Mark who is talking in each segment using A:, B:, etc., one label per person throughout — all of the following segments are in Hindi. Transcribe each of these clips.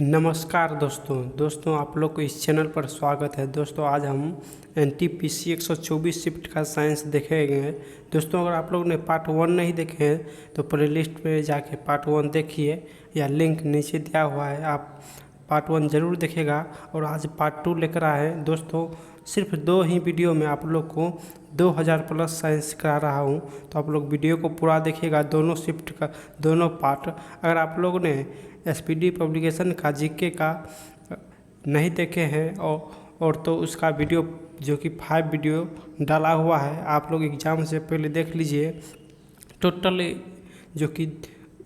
A: नमस्कार दोस्तों आप लोग को इस चैनल पर स्वागत है। दोस्तों आज हम NTPC 124 शिफ्ट का साइंस देखेंगे। दोस्तों अगर आप लोग ने पार्ट 1 नहीं देखे हैं तो प्लेलिस्ट में जाके पार्ट 1 देखिए, या लिंक नीचे दिया हुआ है, आप पार्ट 1 ज़रूर देखेगा। और आज पार्ट 2 लेकर आए हैं। दोस्तों सिर्फ 2 ही वीडियो में आप लोग को 2000 प्लस साइंस करा रहा हूं, तो आप लोग वीडियो को पूरा देखिएगा, दोनों शिफ्ट का दोनों पार्ट। अगर आप लोग ने SPD पब्लिकेशन का जीके का नहीं देखे हैं और तो उसका वीडियो जो कि 5 वीडियो डाला हुआ है, आप लोग एग्ज़ाम से पहले देख लीजिए। टोटल जो कि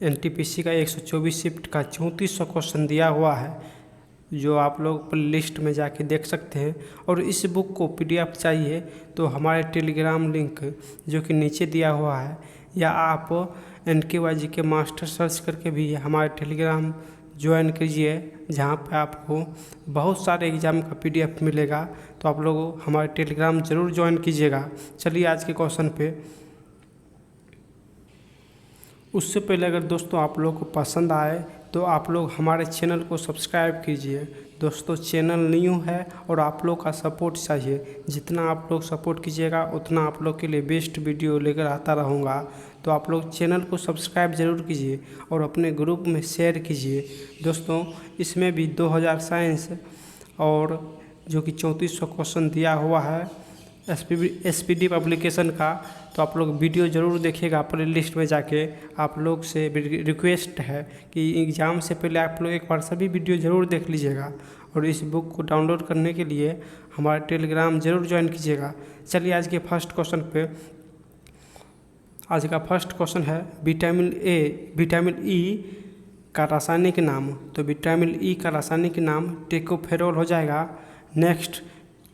A: NTPC का 124 शिफ्ट का 3400 क्वेश्चन दिया हुआ है, जो आप लोग प्ले लिस्ट में जाके देख सकते हैं। और इस बुक को PDF चाहिए तो हमारे टेलीग्राम लिंक जो कि नीचे दिया हुआ है, या आप NKYGK मास्टर सर्च करके भी हमारे टेलीग्राम ज्वाइन कीजिए, जहाँ पे आपको बहुत सारे एग्ज़ाम का PDF मिलेगा। तो आप लोग हमारे टेलीग्राम ज़रूर ज्वाइन कीजिएगा। चलिए आज के क्वेश्चन पे। उससे पहले अगर दोस्तों आप लोग को पसंद आए तो आप लोग हमारे चैनल को सब्सक्राइब कीजिए। दोस्तों चैनल न्यू है और आप लोग का सपोर्ट चाहिए। जितना आप लोग सपोर्ट कीजिएगा उतना आप लोग के लिए बेस्ट वीडियो लेकर आता रहूँगा। तो आप लोग चैनल को सब्सक्राइब ज़रूर कीजिए और अपने ग्रुप में शेयर कीजिए। दोस्तों इसमें भी 2000 साइंस और जो कि 3400 क्वेश्चन दिया हुआ है SPD पब्लिकेशन का, तो आप लोग वीडियो ज़रूर देखिएगा प्ले लिस्ट में जाके। आप लोग से रिक्वेस्ट है कि एग्ज़ाम से पहले आप लोग एक बार सभी वीडियो ज़रूर देख लीजिएगा। और इस बुक को डाउनलोड करने के लिए हमारा टेलीग्राम ज़रूर ज्वाइन कीजिएगा। चलिए आज के फर्स्ट क्वेश्चन पे। आज का फर्स्ट क्वेश्चन है विटामिन ई का रासायनिक नाम। तो विटामिन ई का रासायनिक नाम टेकोफेरोल हो जाएगा। नेक्स्ट,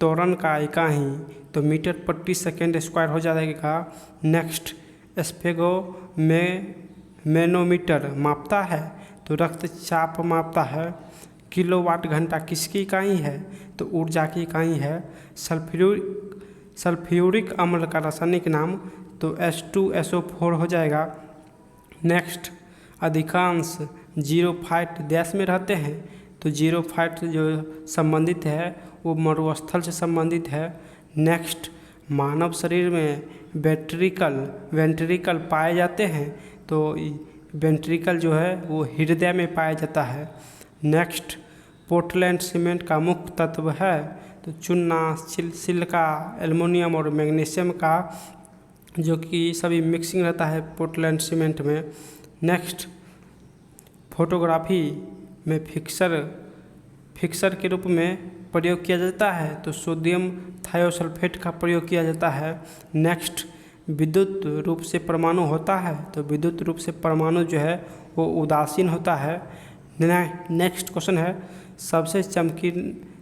A: त्वरण का इकाई तो मीटर प्रति सेकेंड स्क्वायर हो जाएगा। नेक्स्ट, स्फेगो में मैनोमीटर मापता है तो रक्तचाप मापता है। किलोवाट घंटा किसकी इकाई है तो ऊर्जा की इकाई है। सल्फ्यूरिक अम्ल का रासायनिक नाम तो H2SO4 हो जाएगा। नेक्स्ट, अधिकांश जीरोफाइट देश में रहते हैं तो जीरोफाइट जो संबंधित है वो मरुस्थल से संबंधित है। नेक्स्ट, मानव शरीर में वेंट्रिकल पाए जाते हैं तो वेंट्रिकल जो है वो हृदय में पाया जाता है। नेक्स्ट, पोर्टलैंड सीमेंट का मुख्य तत्व है तो चूना, सिलिका, एल्युमिनियम और मैग्नीशियम का जो कि सभी मिक्सिंग रहता है पोर्टलैंड सीमेंट में। नेक्स्ट, फोटोग्राफी में फिक्सर के रूप में प्रयोग किया जाता है तो सोडियम थायोसल्फेट का प्रयोग किया जाता है। नेक्स्ट, विद्युत रूप से परमाणु होता है तो विद्युत रूप से परमाणु जो है वो उदासीन होता है। नेक्स्ट क्वेश्चन है, सबसे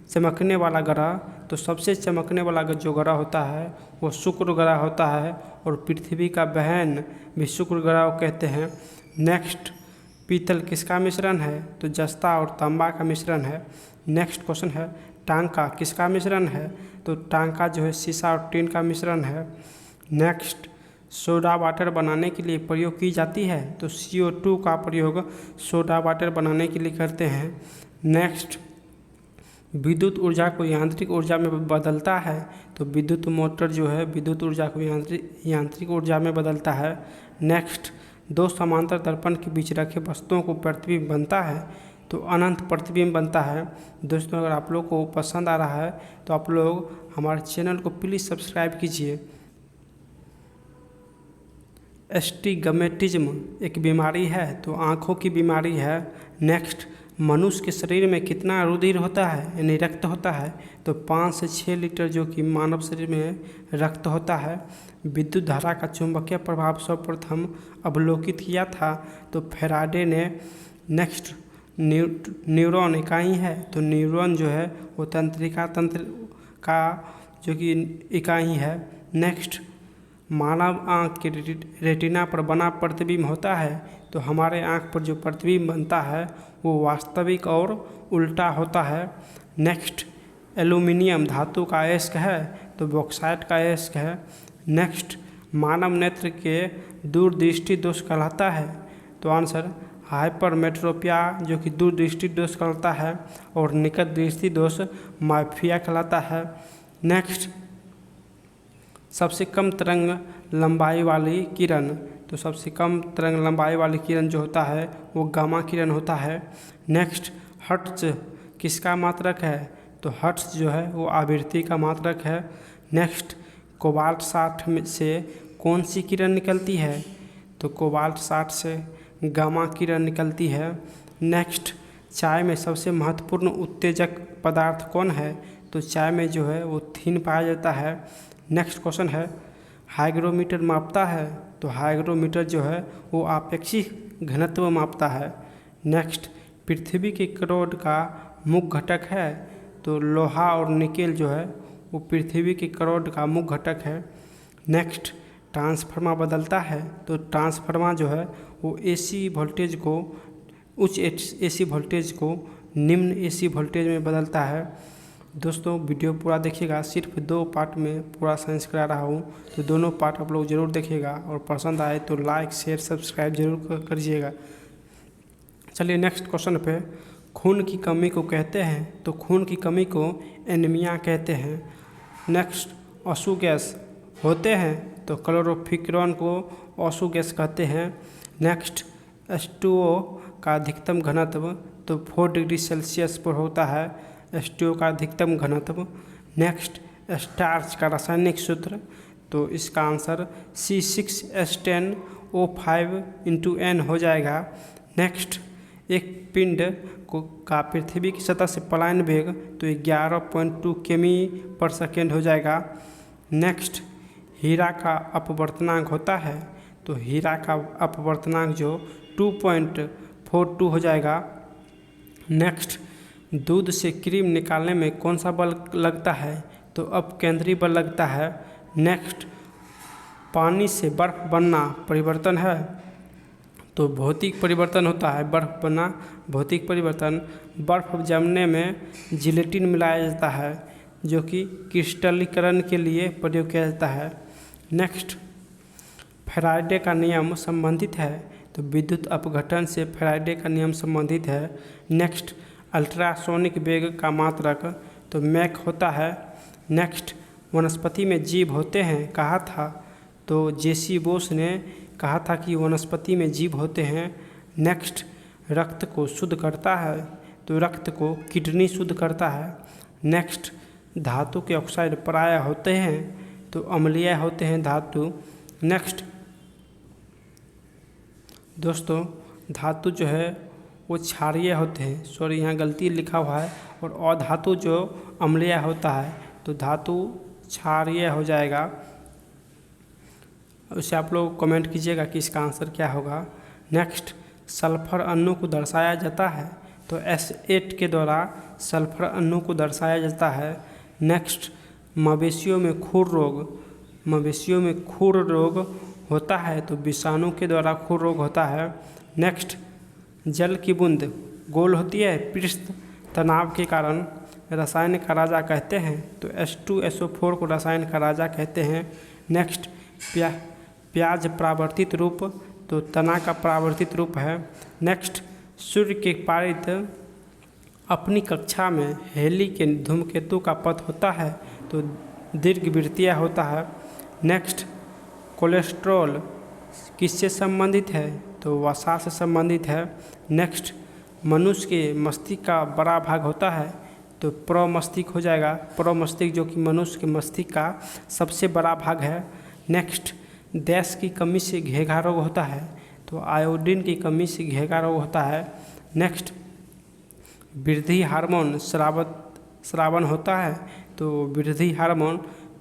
A: चमकने वाला ग्रह। तो सबसे चमकने वाला जो ग्रह होता है वो शुक्र ग्रह होता है, और पृथ्वी का बहन भी शुक्र ग्रह कहते हैं। नेक्स्ट, पीतल किसका मिश्रण है तो जस्ता और तांबा का मिश्रण है। नेक्स्ट क्वेश्चन है, टांका किसका मिश्रण है तो टांका जो है सीसा और टीन का मिश्रण है। नेक्स्ट, सोडा वाटर बनाने के लिए प्रयोग की जाती है तो CO2 का प्रयोग सोडा वाटर बनाने के लिए करते हैं। नेक्स्ट, विद्युत ऊर्जा को यांत्रिक ऊर्जा में बदलता है तो विद्युत मोटर जो है विद्युत ऊर्जा को यांत्रिक ऊर्जा में बदलता है। नेक्स्ट, दो समांतर दर्पण के बीच रखे वस्तुओं को प्रतिबिंब बनता है तो अनंत प्रतिबिंब बनता है। दोस्तों अगर आप लोग को पसंद आ रहा है तो आप लोग हमारे चैनल को प्लीज़ सब्सक्राइब कीजिए। एस्टिग्मेटिज्म एक बीमारी है तो आँखों की बीमारी है। नेक्स्ट, मनुष्य के शरीर में कितना रुधिर होता है यानी रक्त होता है तो 5 से 6 लीटर जो कि मानव शरीर में रक्त होता है। विद्युत धारा का चुंबकीय प्रभाव सर्वप्रथम अवलोकित किया था तो फैराडे ने। नेक्स्ट, न्यूरॉन इकाई है तो न्यूरॉन जो है वो तंत्रिका तंत्र का जो कि इकाई है। नेक्स्ट, मानव आँख के रेटिना पर बना प्रतिबिंब होता है तो हमारे आँख पर जो प्रतिबिंब बनता है वो वास्तविक और उल्टा होता है। नेक्स्ट, एल्युमिनियम धातु का अयस्क है तो बॉक्साइट का अयस्क है। नेक्स्ट, मानव नेत्र के दूरदृष्टि दोष कहलाता है तो आंसर हाइपरमेट्रोपिया जो कि दूरदृष्टि दोष कहलाता है, और निकट दृष्टि दोष माइफिया कहलाता है। नेक्स्ट, सबसे कम तरंग लंबाई वाली किरण, तो सबसे कम तरंग लंबाई वाली किरण जो होता है वो गामा किरण होता है। नेक्स्ट, हर्ट्ज किसका मात्रक है, तो हर्ट्ज जो है वो आवृत्ति का मात्रक है। नेक्स्ट, कोबाल्ट 60 से कौन सी किरण निकलती है, तो कोबाल्ट 60 से गामा किरण निकलती है। नेक्स्ट, चाय में सबसे महत्वपूर्ण उत्तेजक पदार्थ कौन है, तो चाय में जो है वो थीन पाया जाता है। नेक्स्ट क्वेश्चन है, हाइग्रोमीटर मापता है, तो हाइग्रोमीटर जो है वो आपेक्षिक घनत्व मापता है। नेक्स्ट, पृथ्वी के करोड का मुख्य घटक है, तो लोहा और निकेल जो है वो पृथ्वी के करोड का मुख्य घटक है। नेक्स्ट, ट्रांसफार्मर बदलता है, तो ट्रांसफार्मर जो है वो एसी वोल्टेज को उच्च एसी वोल्टेज को निम्न एसी वोल्टेज में बदलता है। दोस्तों वीडियो पूरा देखिएगा, सिर्फ 2 पार्ट में पूरा साइंस करा रहा हूँ, तो दोनों पार्ट आप लोग ज़रूर देखिएगा, और पसंद आए तो लाइक शेयर सब्सक्राइब जरूर करिएगा। चलिए नेक्स्ट क्वेश्चन पे, खून की कमी को कहते हैं, तो खून की कमी को एनीमिया कहते हैं। नेक्स्ट, आंसू गैस होते हैं, तो क्लोरोफिक्रॉन को आंसू गैस कहते हैं। नेक्स्ट, H2O का अधिकतम घनत्व, तो 4 डिग्री सेल्सियस पर होता है H2O का अधिकतम घनत्व। नेक्स्ट, स्टार्च का रासायनिक सूत्र, तो इसका आंसर C6H10O5 हो जाएगा। नेक्स्ट, एक पिंड का पृथ्वी की सतह से पलायन वेग, तो 11.2 किमी/सेकेंड हो जाएगा। नेक्स्ट, हीरा का अपवर्तनांक होता है, तो हीरा का अपवर्तनांक जो 2.42 हो जाएगा। नेक्स्ट, दूध से क्रीम निकालने में कौन सा बल लगता है, तो अपकेंद्री बल लगता है। नेक्स्ट, पानी से बर्फ बनना परिवर्तन है, तो भौतिक परिवर्तन होता है, बर्फ बनना भौतिक परिवर्तन। बर्फ जमने में जिलेटिन मिलाया जाता है, जो कि क्रिस्टलीकरण के लिए प्रयोग किया जाता है। नेक्स्ट, फैराडे का नियम संबंधित है, तो विद्युत अपघटन से फैराडे का नियम संबंधित है। नेक्स्ट, अल्ट्रासोनिक वेग का मात्रक, तो मैक होता है। नेक्स्ट, वनस्पति में जीव होते हैं कहा था, तो जेसी बोस ने कहा था कि वनस्पति में जीव होते हैं। नेक्स्ट, रक्त को शुद्ध करता है, तो रक्त को किडनी शुद्ध करता है। नेक्स्ट, धातु के ऑक्साइड प्रायः होते हैं, तो अम्लीय होते हैं धातु। नेक्स्ट, दोस्तों धातु जो है वो क्षारीय होते हैं, सॉरी यहाँ गलती लिखा हुआ है, और अधातु जो अम्लीय होता है, तो धातु क्षारीय हो जाएगा। उसे आप लोग कमेंट कीजिएगा कि इसका आंसर क्या होगा। नेक्स्ट, सल्फर अणु को दर्शाया जाता है, तो S8 के द्वारा सल्फर अणु को दर्शाया जाता है। नेक्स्ट, मवेशियों में खुर रोग होता है, तो विषाणु के द्वारा खुर रोग होता है। नेक्स्ट, जल की बूंद गोल होती है पृष्ठ तनाव के कारण, रसायन का राजा कहते हैं, तो H2SO4 को रसायन का राजा कहते हैं। नेक्स्ट, प्याज परावर्तित रूप, तो तना का परावर्तित रूप है। नेक्स्ट, सूर्य के पारित अपनी कक्षा में हेली के धूमकेतु का पथ होता है, तो दीर्घवृत्तीय होता है। नेक्स्ट, कोलेस्ट्रॉल किससे संबंधित है, तो वसा से संबंधित है। नेक्स्ट, मनुष्य के मस्तिष्क का बड़ा भाग होता है, तो प्रमस्तिष्क हो जाएगा, प्रमस्तिष्क जो कि मनुष्य के मस्तिष्क का सबसे बड़ा भाग है। नेक्स्ट, गैस की कमी से घेघा रोग होता है, तो आयोडीन की कमी से घेघा रोग होता है। नेक्स्ट, वृद्धि हार्मोन स्रावन होता है, तो वृद्धि हार्मोन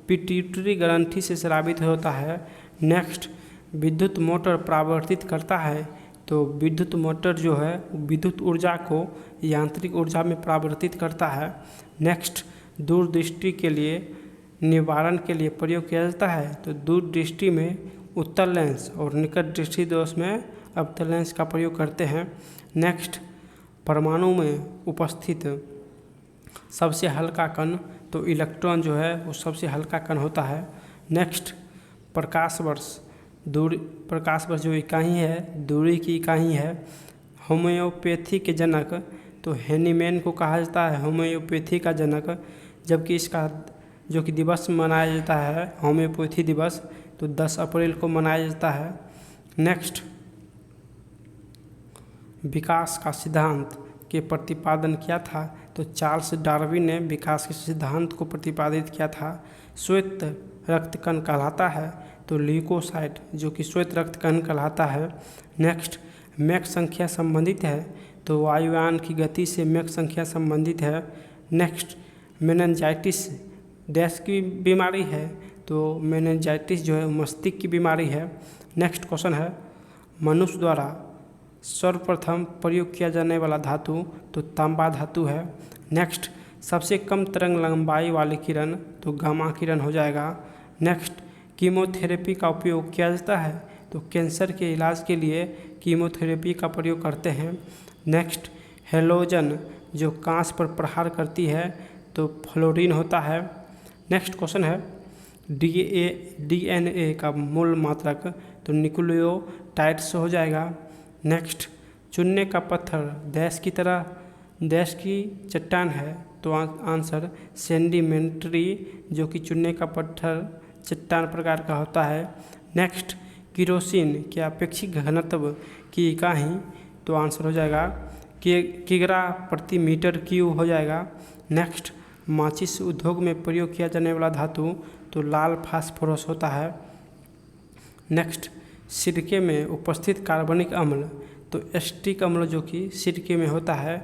A: पिट्यूटरी ग्रंथि से स्रावित होता है। नेक्स्ट, विद्युत मोटर परावर्तित करता है, तो विद्युत मोटर जो है विद्युत ऊर्जा को यांत्रिक ऊर्जा में परावर्तित करता है। नेक्स्ट, दूरदृष्टि के लिए निवारण के लिए प्रयोग किया जाता है, तो दूरदृष्टि में उत्तल लेंस और निकट दृष्टि दोष में अवतल लेंस का प्रयोग करते हैं। नेक्स्ट, परमाणु में उपस्थित सबसे हल्का कण, तो इलेक्ट्रॉन जो है वो सबसे हल्का कण होता है। नेक्स्ट, प्रकाश वर्ष जो इकाई है दूरी की इकाई है, होम्योपैथी के जनक, तो हैनीमैन को कहा जाता है होम्योपैथी का जनक। जबकि इसका जो कि दिवस मनाया जाता है होम्योपैथी दिवस, तो 10 अप्रैल को मनाया जाता है। नेक्स्ट, विकास का सिद्धांत के प्रतिपादन किया था, तो चार्ल्स डार्विन ने विकास के सिद्धांत को प्रतिपादित किया था। श्वेत रक्त कण कहलाता है, तो ल्यूकोसाइट जो कि श्वेत रक्त कण कहलाता है। नेक्स्ट, मैक संख्या संबंधित है, तो वायुयान की गति से मैक संख्या संबंधित है। नेक्स्ट, मेनिंजाइटिस डैश की बीमारी है, तो मेनिंजाइटिस जो है मस्तिष्क की बीमारी है। नेक्स्ट क्वेश्चन है, मनुष्य द्वारा सर्वप्रथम प्रयोग किया जाने वाला धातु, तो तांबा धातु है। नेक्स्ट, सबसे कम तरंग लंबाई वाली किरण, तो गामा किरण हो जाएगा। नेक्स्ट, कीमोथेरेपी का उपयोग किया जाता है, तो कैंसर के इलाज के लिए कीमोथेरेपी का प्रयोग करते हैं। नेक्स्ट, हेलोजन जो कांच पर प्रहार करती है, तो फ्लोरीन होता है। नेक्स्ट क्वेश्चन है, डीएनए का मूल मात्रक, तो न्यूक्लियोटाइड्स हो जाएगा। नेक्स्ट, चुनने का पत्थर डैश की तरह डैश की चट्टान है, तो आंसर सेडिमेंट्री जो कि चुनने का पत्थर चट्टान प्रकार का होता है। नेक्स्ट, केरोसिन के अपेक्षित घनत्व की इकाई, तो आंसर हो जाएगा किग्रा प्रति मीटर क्यूब हो जाएगा। नेक्स्ट, माचिस उद्योग में प्रयोग किया जाने वाला धातु, तो लाल फास्फोरस होता है। नेक्स्ट, सिरके में उपस्थित कार्बनिक अम्ल, तो एस्टिक अम्ल जो कि सिरके में होता है।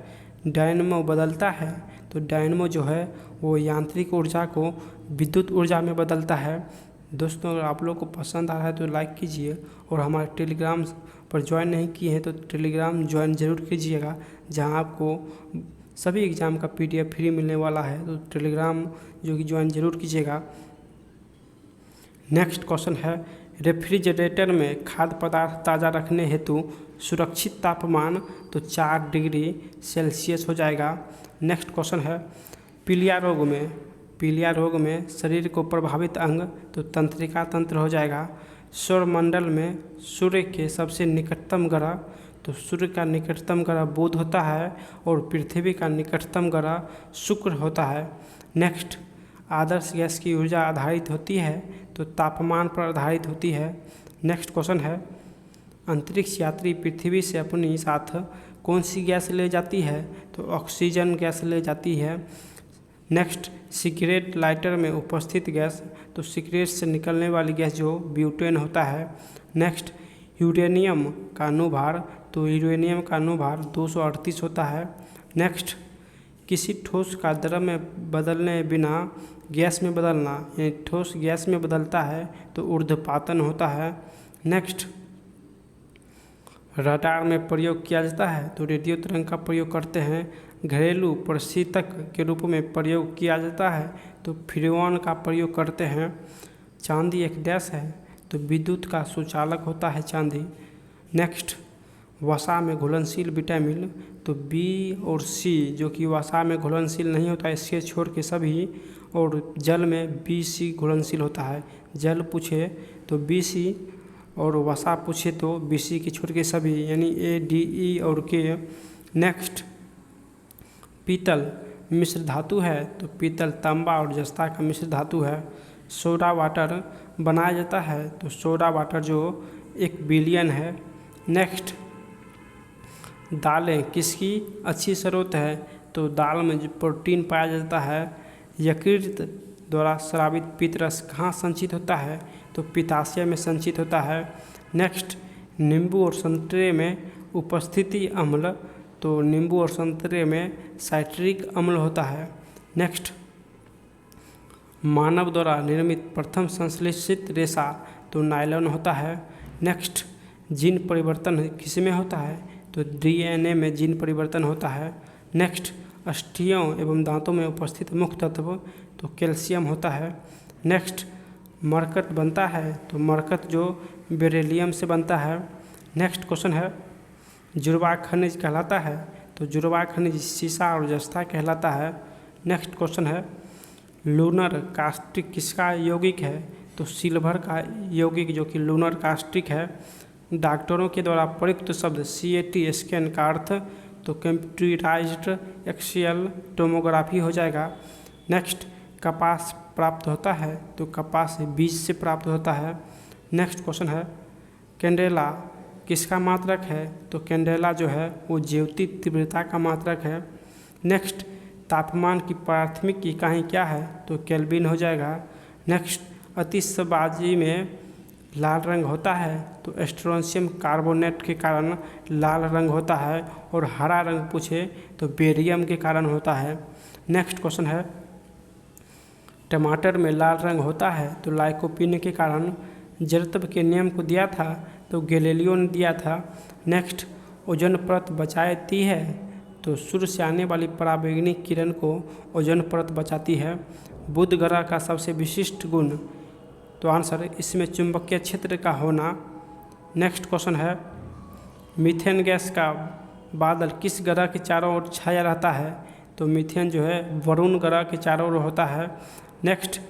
A: डायनमो बदलता है, तो डायनमो जो है वो यांत्रिक ऊर्जा को विद्युत ऊर्जा में बदलता है। दोस्तों, अगर आप लोग को पसंद आ रहा है तो लाइक कीजिए, और हमारे टेलीग्राम पर ज्वाइन नहीं किए हैं तो टेलीग्राम ज्वाइन ज़रूर कीजिएगा, जहां आपको सभी एग्ज़ाम का PDF फ्री मिलने वाला है, तो टेलीग्राम जो कि ज्वाइन ज़रूर कीजिएगा। नेक्स्ट क्वेश्चन है, रेफ्रिजरेटर में खाद्य पदार्थ ताज़ा रखने हेतु सुरक्षित तापमान, तो 4 डिग्री सेल्सियस हो जाएगा। नेक्स्ट क्वेश्चन है, पीलिया रोग में शरीर को प्रभावित अंग, तो तंत्रिका तंत्र हो जाएगा। सौरमंडल में सूर्य के सबसे निकटतम ग्रह, तो सूर्य का निकटतम ग्रह बुध होता है, और पृथ्वी का निकटतम ग्रह शुक्र होता है। नेक्स्ट, आदर्श गैस की ऊर्जा आधारित होती है, तो तापमान पर आधारित होती है। नेक्स्ट क्वेश्चन है, अंतरिक्ष यात्री पृथ्वी से अपनी साथ कौन सी गैस ले जाती है, तो ऑक्सीजन गैस ले जाती है। नेक्स्ट, सिगरेट लाइटर में उपस्थित गैस, तो सिगरेट से निकलने वाली गैस जो ब्यूटेन होता है। नेक्स्ट, यूरेनियम का अनुभार, तो यूरेनियम का अनुभार 238 होता है। नेक्स्ट, किसी ठोस का द्रव में बदलने बिना गैस में बदलना, यानी ठोस गैस में बदलता है, तो ऊर्ध्वपातन होता है। नेक्स्ट, रडार में प्रयोग किया जाता है, तो रेडियो तरंग का प्रयोग करते हैं। घरेलू प्रशीतक के रूप में प्रयोग किया जाता है, तो फ्रीऑन का प्रयोग करते हैं। चांदी एक डैश है, तो विद्युत का सुचालक होता है चांदी। नेक्स्ट, वसा में घुलनशील विटामिन, तो B और C जो कि वसा में घुलनशील नहीं होता है, इसके छोड़ के सभी, और जल में BC घुलनशील होता है। जल पूछे तो BC, और वसा पूछे तो BC के छोड़ के सभी, यानी A, D, E और K। नेक्स्ट, पीतल मिश्र धातु है, तो पीतल तांबा और जस्ता का मिश्र धातु है। सोडा वाटर बनाया जाता है, तो सोडा वाटर जो 1 बिलियन है। नेक्स्ट, दालें किसकी अच्छी स्रोत है, तो दाल में जो प्रोटीन पाया जाता है। यकृत द्वारा स्रावित पित्तरस कहाँ संचित होता है, तो पित्ताशय में संचित होता है। नेक्स्ट, नींबू और संतरे में उपस्थिति अम्ल, तो नींबू और संतरे में साइट्रिक अम्ल होता है। नेक्स्ट, मानव द्वारा निर्मित प्रथम संश्लेषित रेशा, तो नायलॉन होता है। नेक्स्ट, जीन परिवर्तन किस में होता है, तो DNA में जीन परिवर्तन होता है। नेक्स्ट, अस्थियों एवं दांतों में उपस्थित मुख्य तत्व, तो कैल्शियम होता है। नेक्स्ट, मरकट बनता है, तो मरकट जो बेरिलियम से बनता है। नेक्स्ट क्वेश्चन है, जुड़वा खनिज कहलाता है, तो जुड़वा खनिज सीसा और जस्ता कहलाता है। नेक्स्ट क्वेश्चन है, लूनर कास्टिक किसका यौगिक है, तो सिल्वर का यौगिक जो कि लूनर कास्टिक है। डॉक्टरों के द्वारा प्रयुक्त शब्द CAT स्कैन का अर्थ, तो कंप्यूटराइज्ड एक्सियल टोमोग्राफी हो जाएगा। नेक्स्ट, कपास प्राप्त होता है, तो कपास बीज से प्राप्त होता है। नेक्स्ट क्वेश्चन है, कैंडेला किसका मात्रक है, तो कैंडेला जो है वो ज्योति तीव्रता का मात्रक है। नेक्स्ट, तापमान की प्राथमिक इकाई क्या है, तो केल्विन हो जाएगा। नेक्स्ट, आतिशबाजी में लाल रंग होता है, तो स्ट्रोंशियम कार्बोनेट के कारण लाल रंग होता है, और हरा रंग पूछे तो बेरियम के कारण होता है। नेक्स्ट क्वेश्चन है, टमाटर में लाल रंग होता है, तो लाइकोपीन के कारण। जड़त्व के नियम को दिया था, तो गैलीलियो ने दिया था। नेक्स्ट, ओजोन परत बचाती है, तो सूर्य से आने वाली पराबैंगनी किरण को ओजोन परत बचाती है। बुध ग्रह का सबसे विशिष्ट गुण, तो आंसर इसमें चुंबकीय क्षेत्र का होना। नेक्स्ट क्वेश्चन है, मीथेन गैस का बादल किस ग्रह के चारों ओर छाया रहता है, तो मीथेन जो है वरुण ग्रह के चारों ओर होता है। नेक्स्ट,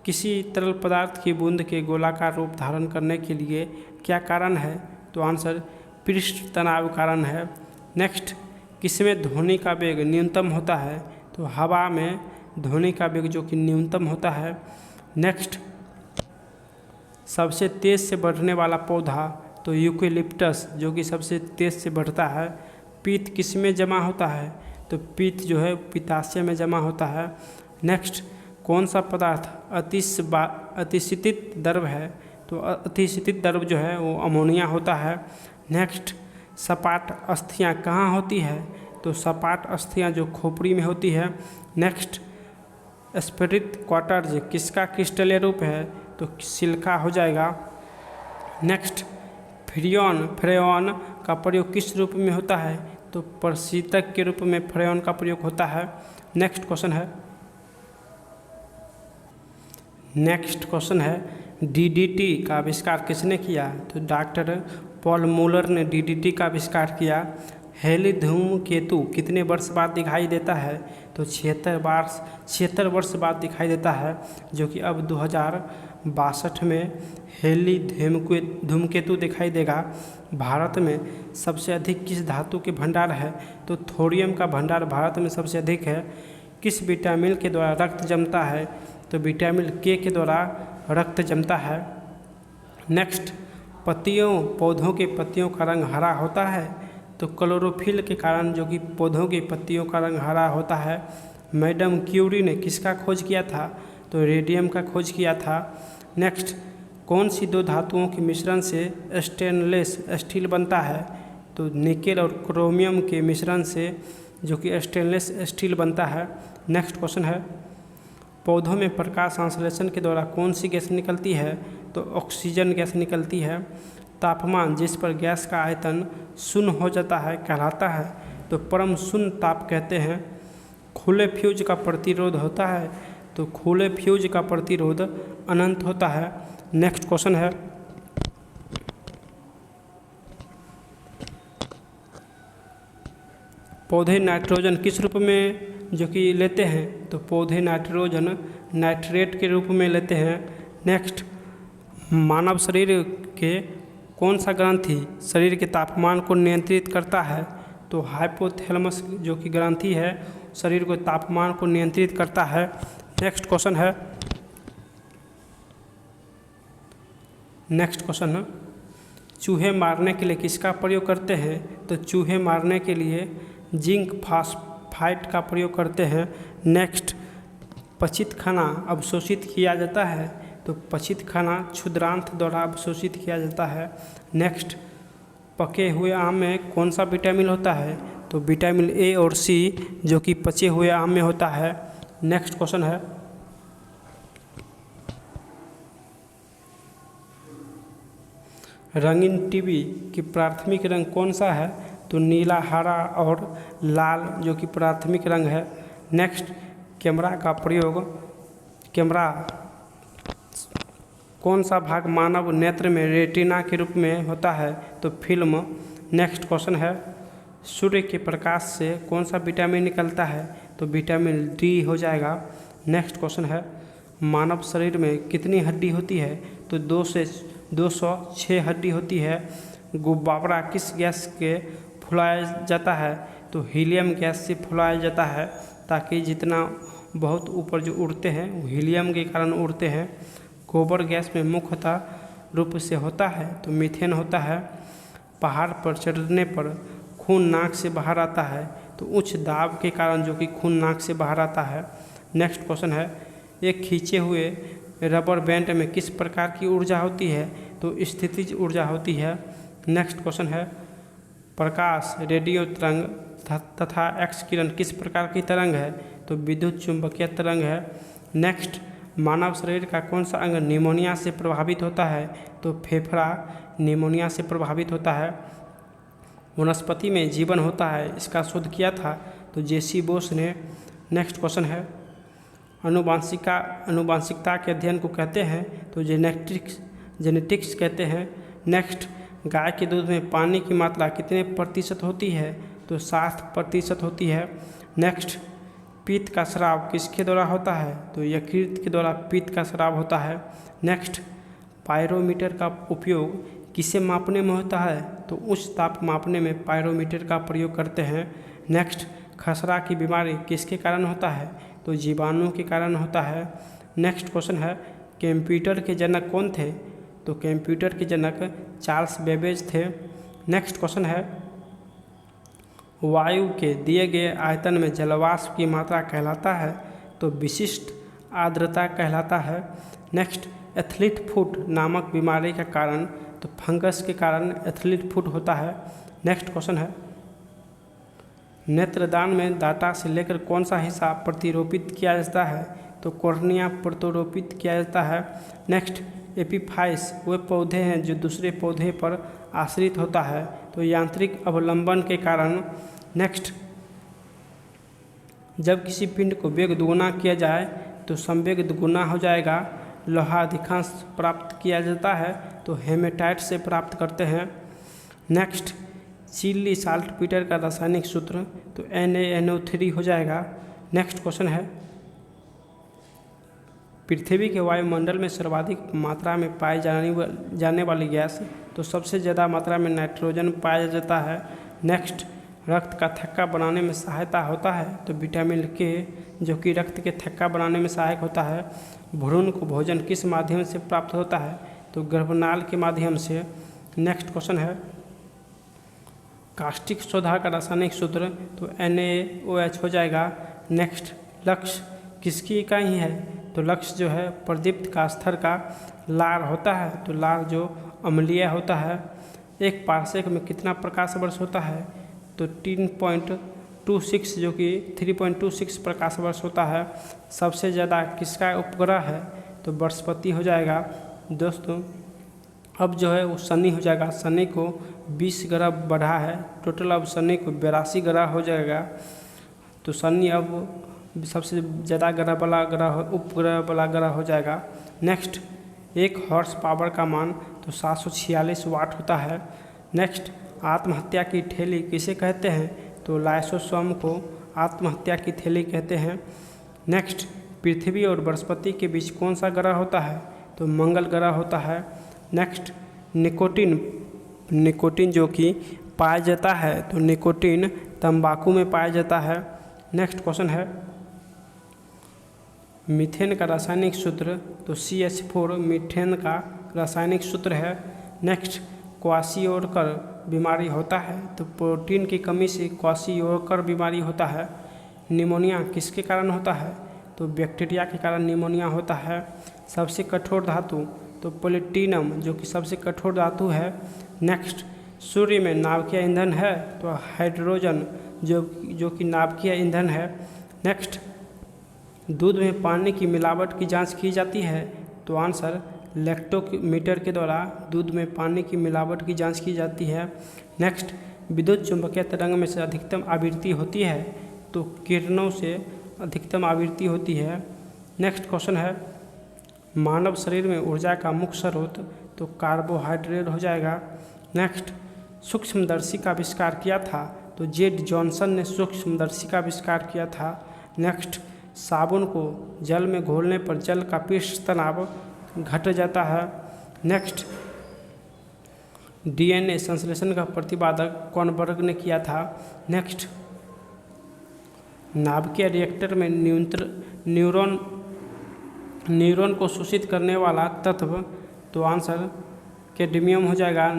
A: किसी तरल पदार्थ की बूंद के गोलाकार रूप धारण करने के लिए क्या कारण है, तो आंसर पृष्ठ तनाव कारण है। नेक्स्ट, किसमें ध्वनि का वेग न्यूनतम होता है, तो हवा में ध्वनि का वेग जो कि न्यूनतम होता है। नेक्स्ट, सबसे तेज़ से बढ़ने वाला पौधा, तो यूकेलिप्टस जो कि सबसे तेज़ से बढ़ता है। पीत किस में जमा होता है, तो पीत जो है पित्ताशय में जमा होता है। नेक्स्ट, कौन सा पदार्थ अतिशीतित द्रव है, तो अतिशीतित द्रव जो है वो अमोनिया होता है। नेक्स्ट, सपाट अस्थियाँ कहाँ होती है, तो सपाट अस्थियाँ जो खोपड़ी में होती है। नेक्स्ट, स्फटिक क्वार्ट्ज किसका क्रिस्टलीय रूप है, तो सिलिका हो जाएगा। नेक्स्ट, फ्रेयॉन का प्रयोग किस रूप में होता है, तो प्रशीतक के रूप में फ्रेयॉन का प्रयोग होता है। नेक्स्ट क्वेश्चन है, DDT का आविष्कार किसने किया, तो डॉक्टर पॉल मूलर ने DDT का आविष्कार किया। हेली धूमकेतु कितने वर्ष बाद दिखाई देता है, तो 76 वर्ष बाद दिखाई देता है, जो कि अब 2062 में हेली धूमकेतु दिखाई देगा। भारत में सबसे अधिक किस धातु के भंडार है, तो थोरियम का भंडार भारत में सबसे अधिक है। किस विटामिन के द्वारा रक्त जमता है, तो विटामिन K के द्वारा रक्त जमता है। नेक्स्ट, पौधों के पत्तियों का रंग हरा होता है, तो क्लोरोफिल के कारण जो कि पौधों की पत्तियों का रंग हरा होता है। मैडम क्यूरी ने किसका खोज किया था, तो रेडियम का खोज किया था। नेक्स्ट, कौन सी दो धातुओं के मिश्रण से स्टेनलेस स्टील बनता है, तो निकेल और क्रोमियम के मिश्रण से जो कि स्टेनलेस स्टील बनता है। नेक्स्ट क्वेश्चन है, पौधों में प्रकाश संश्लेषण के द्वारा कौन सी गैस निकलती है, तो ऑक्सीजन गैस निकलती है। तापमान जिस पर गैस का आयतन शून्य हो जाता है कहलाता है, तो परम शून्य ताप कहते हैं। खुले फ्यूज का प्रतिरोध होता है, तो खुले फ्यूज का प्रतिरोध अनंत होता है। नेक्स्ट क्वेश्चन है, पौधे नाइट्रोजन किस रूप में जो कि लेते हैं, तो पौधे नाइट्रोजन नाइट्रेट के रूप में लेते हैं। नेक्स्ट, मानव शरीर के कौन सा ग्रंथि शरीर के तापमान को नियंत्रित करता है, तो हाइपोथैलेमस जो कि ग्रंथि है शरीर को तापमान को नियंत्रित करता है। नेक्स्ट क्वेश्चन है, चूहे मारने के लिए किसका प्रयोग करते हैं, तो चूहे मारने के लिए जिंक फास्फाइड का प्रयोग करते हैं। नेक्स्ट, पचित खाना अवशोषित किया जाता है, तो पचित खाना क्षुद्रांत द्वारा अवशोषित किया जाता है। नेक्स्ट, पके हुए आम में कौन सा विटामिन होता है, तो विटामिन A और C जो कि पचे हुए आम में होता है। नेक्स्ट क्वेश्चन है, रंगीन टीवी की प्राथमिक रंग कौन सा है, तो नीला, हरा और लाल जो कि प्राथमिक रंग है। नेक्स्ट, कैमरा कौन सा भाग मानव नेत्र में रेटिना के रूप में होता है, तो फिल्म। नेक्स्ट क्वेश्चन है, सूर्य के प्रकाश से कौन सा विटामिन निकलता है, तो विटामिन D हो जाएगा। नेक्स्ट क्वेश्चन है, मानव शरीर में कितनी हड्डी होती है, तो 2 से 206 हड्डी होती है। गुब्बारा किस गैस के फुलाया जाता है? तो हीलियम गैस से फुलाया जाता है, ताकि जितना बहुत ऊपर जो उड़ते हैं वो हीलियम के कारण उड़ते हैं। गोबर गैस में मुख्यतः रूप से होता है तो मीथेन होता है। पहाड़ पर चढ़ने पर खून नाक से बाहर आता है, तो उच्च दाब के कारण जो कि खून नाक से बाहर आता है। नेक्स्ट क्वेश्चन है, एक खींचे हुए रबर बैंड में किस प्रकार की ऊर्जा होती है? तो स्थितिज ऊर्जा होती है। नेक्स्ट क्वेश्चन है, प्रकाश, रेडियो तरंग तथा एक्स किरण किस प्रकार की तरंग है? तो विद्युत चुंबकीय तरंग है। नेक्स्ट, मानव शरीर का कौन सा अंग निमोनिया से प्रभावित होता है? तो फेफड़ा निमोनिया से प्रभावित होता है। वनस्पति में जीवन होता है, इसका शोध किया था तो जेसी बोस ने। नेक्स्ट क्वेश्चन है, अनुवांशिकता के अध्ययन को कहते हैं? तो जेनेटिक्स कहते हैं। नेक्स्ट, गाय के दूध में पानी की मात्रा कितने प्रतिशत होती है? तो 60% होती है। नेक्स्ट, पित्त का स्राव किसके द्वारा होता है? तो यकृत के द्वारा पित्त का स्राव होता है। नेक्स्ट, पायरोमीटर का उपयोग किसे मापने में होता है? तो उच्च ताप मापने में पायरोमीटर का प्रयोग करते हैं। नेक्स्ट, खसरा की बीमारी किसके कारण होता है? तो जीवाणु के कारण होता है। नेक्स्ट क्वेश्चन है, कंप्यूटर के जनक कौन थे? तो कंप्यूटर के जनक चार्ल्स बेबेज थे। नेक्स्ट क्वेश्चन है, वायु के दिए गए आयतन में जलवाष्प की मात्रा कहलाता है? तो विशिष्ट आर्द्रता कहलाता है। नेक्स्ट, एथलीट फुट नामक बीमारी का कारण? तो फंगस के कारण एथलीट फुट होता है। नेक्स्ट क्वेश्चन है, नेत्रदान में डाटा से लेकर कौन सा हिस्सा प्रतिरोपित किया जाता है? तो कॉर्निया प्रतिरोपित किया जाता है। नेक्स्ट, एपीफाइस वे पौधे हैं जो दूसरे पौधे पर आश्रित होता है, तो यांत्रिक अवलंबन के कारण। नेक्स्ट, जब किसी पिंड को वेग दुगुना किया जाए तो संवेग दुगुना हो जाएगा। लोहा अधिकांश प्राप्त किया जाता है तो हेमेटाइट से प्राप्त करते हैं। नेक्स्ट, चिली साल्टपीटर का रासायनिक सूत्र? तो NaNO3 हो जाएगा। नेक्स्ट क्वेश्चन है, पृथ्वी के वायुमंडल में सर्वाधिक मात्रा में पाई जाने वाली गैस? तो सबसे ज़्यादा मात्रा में नाइट्रोजन पाया जाता है। नेक्स्ट, रक्त का थक्का बनाने में सहायता होता है? तो विटामिन के, जो कि रक्त के थक्का बनाने में सहायक होता है। भ्रूण को भोजन किस माध्यम से प्राप्त होता है? तो गर्भनाल के माध्यम से। नेक्स्ट क्वेश्चन है, कास्टिक सोडा का रासायनिक सूत्र? तो NaOH हो जाएगा। नेक्स्ट, लक्ष्य किसकी इकाई है? तो लक्ष्य जो है प्रदीप्त का स्तर का लार होता है, तो लार जो अम्लीय होता है। एक पार्सेक में कितना प्रकाश वर्ष होता है? तो 3.26, जो कि 3.26 प्रकाश वर्ष होता है। सबसे ज़्यादा किसका उपग्रह है? तो बृहस्पति हो जाएगा। दोस्तों, अब जो है वो शनि हो जाएगा। शनि को 20 ग्रह बढ़ा है, टोटल अब शनि को 82 ग्रह हो जाएगा। तो शनि अब सबसे ज़्यादा ग्रह वाला ग्रह, उपग्रह वाला ग्रह हो जाएगा। नेक्स्ट, एक हॉर्स पावर का मान? तो 746 वाट होता है। नेक्स्ट, आत्महत्या की ठेली किसे कहते हैं? तो लाइसोसोम को आत्महत्या की थैली कहते हैं। नेक्स्ट, पृथ्वी और बृहस्पति के बीच कौन सा ग्रह होता है? तो मंगल ग्रह होता है। नेक्स्ट, निकोटीन जो कि पाया जाता है, तो निकोटीन तंबाकू में पाया जाता है। नेक्स्ट क्वेश्चन है, मीथेन का रासायनिक सूत्र? तो CH4 मीथेन का रासायनिक सूत्र है। नेक्स्ट, क्वाशियोकर बीमारी होता है? तो प्रोटीन की कमी से क्वाशियोकर बीमारी होता है। निमोनिया किसके कारण होता है? तो बैक्टीरिया के कारण निमोनिया होता है। सबसे कठोर धातु? तो प्लेटिनम, जो कि सबसे कठोर धातु है। नेक्स्ट, सूर्य में नाभिकीय ईंधन है? तो हाइड्रोजन, जो कि नाभिकीय ईंधन है। नेक्स्ट, दूध में पानी की मिलावट की जांच की जाती है? तो आंसर लैक्टोमीटर के द्वारा दूध में पानी की मिलावट की जांच की जाती है। नेक्स्ट, विद्युत चुंबकीय तरंग में से अधिकतम आवृत्ति होती है? तो किरणों से अधिकतम आवृत्ति होती है। नेक्स्ट क्वेश्चन है, मानव शरीर में ऊर्जा का मुख्य स्रोत? तो कार्बोहाइड्रेट हो जाएगा। नेक्स्ट, सूक्ष्मदर्शी का आविष्कार किया था? तो जेड जॉनसन ने सूक्ष्मदर्शी का आविष्कार किया था। नेक्स्ट, साबुन को जल में घोलने पर जल का पृष्ठ तनाव घट जाता है। नेक्स्ट, डीएनए संश्लेषण का प्रतिपादक कौन वर्ग ने किया था? नेक्स्ट, नाभिकीय रिएक्टर में न्यूरॉन को सूचित करने वाला तत्व, तो आंसर कैडमियम हो जाएगा।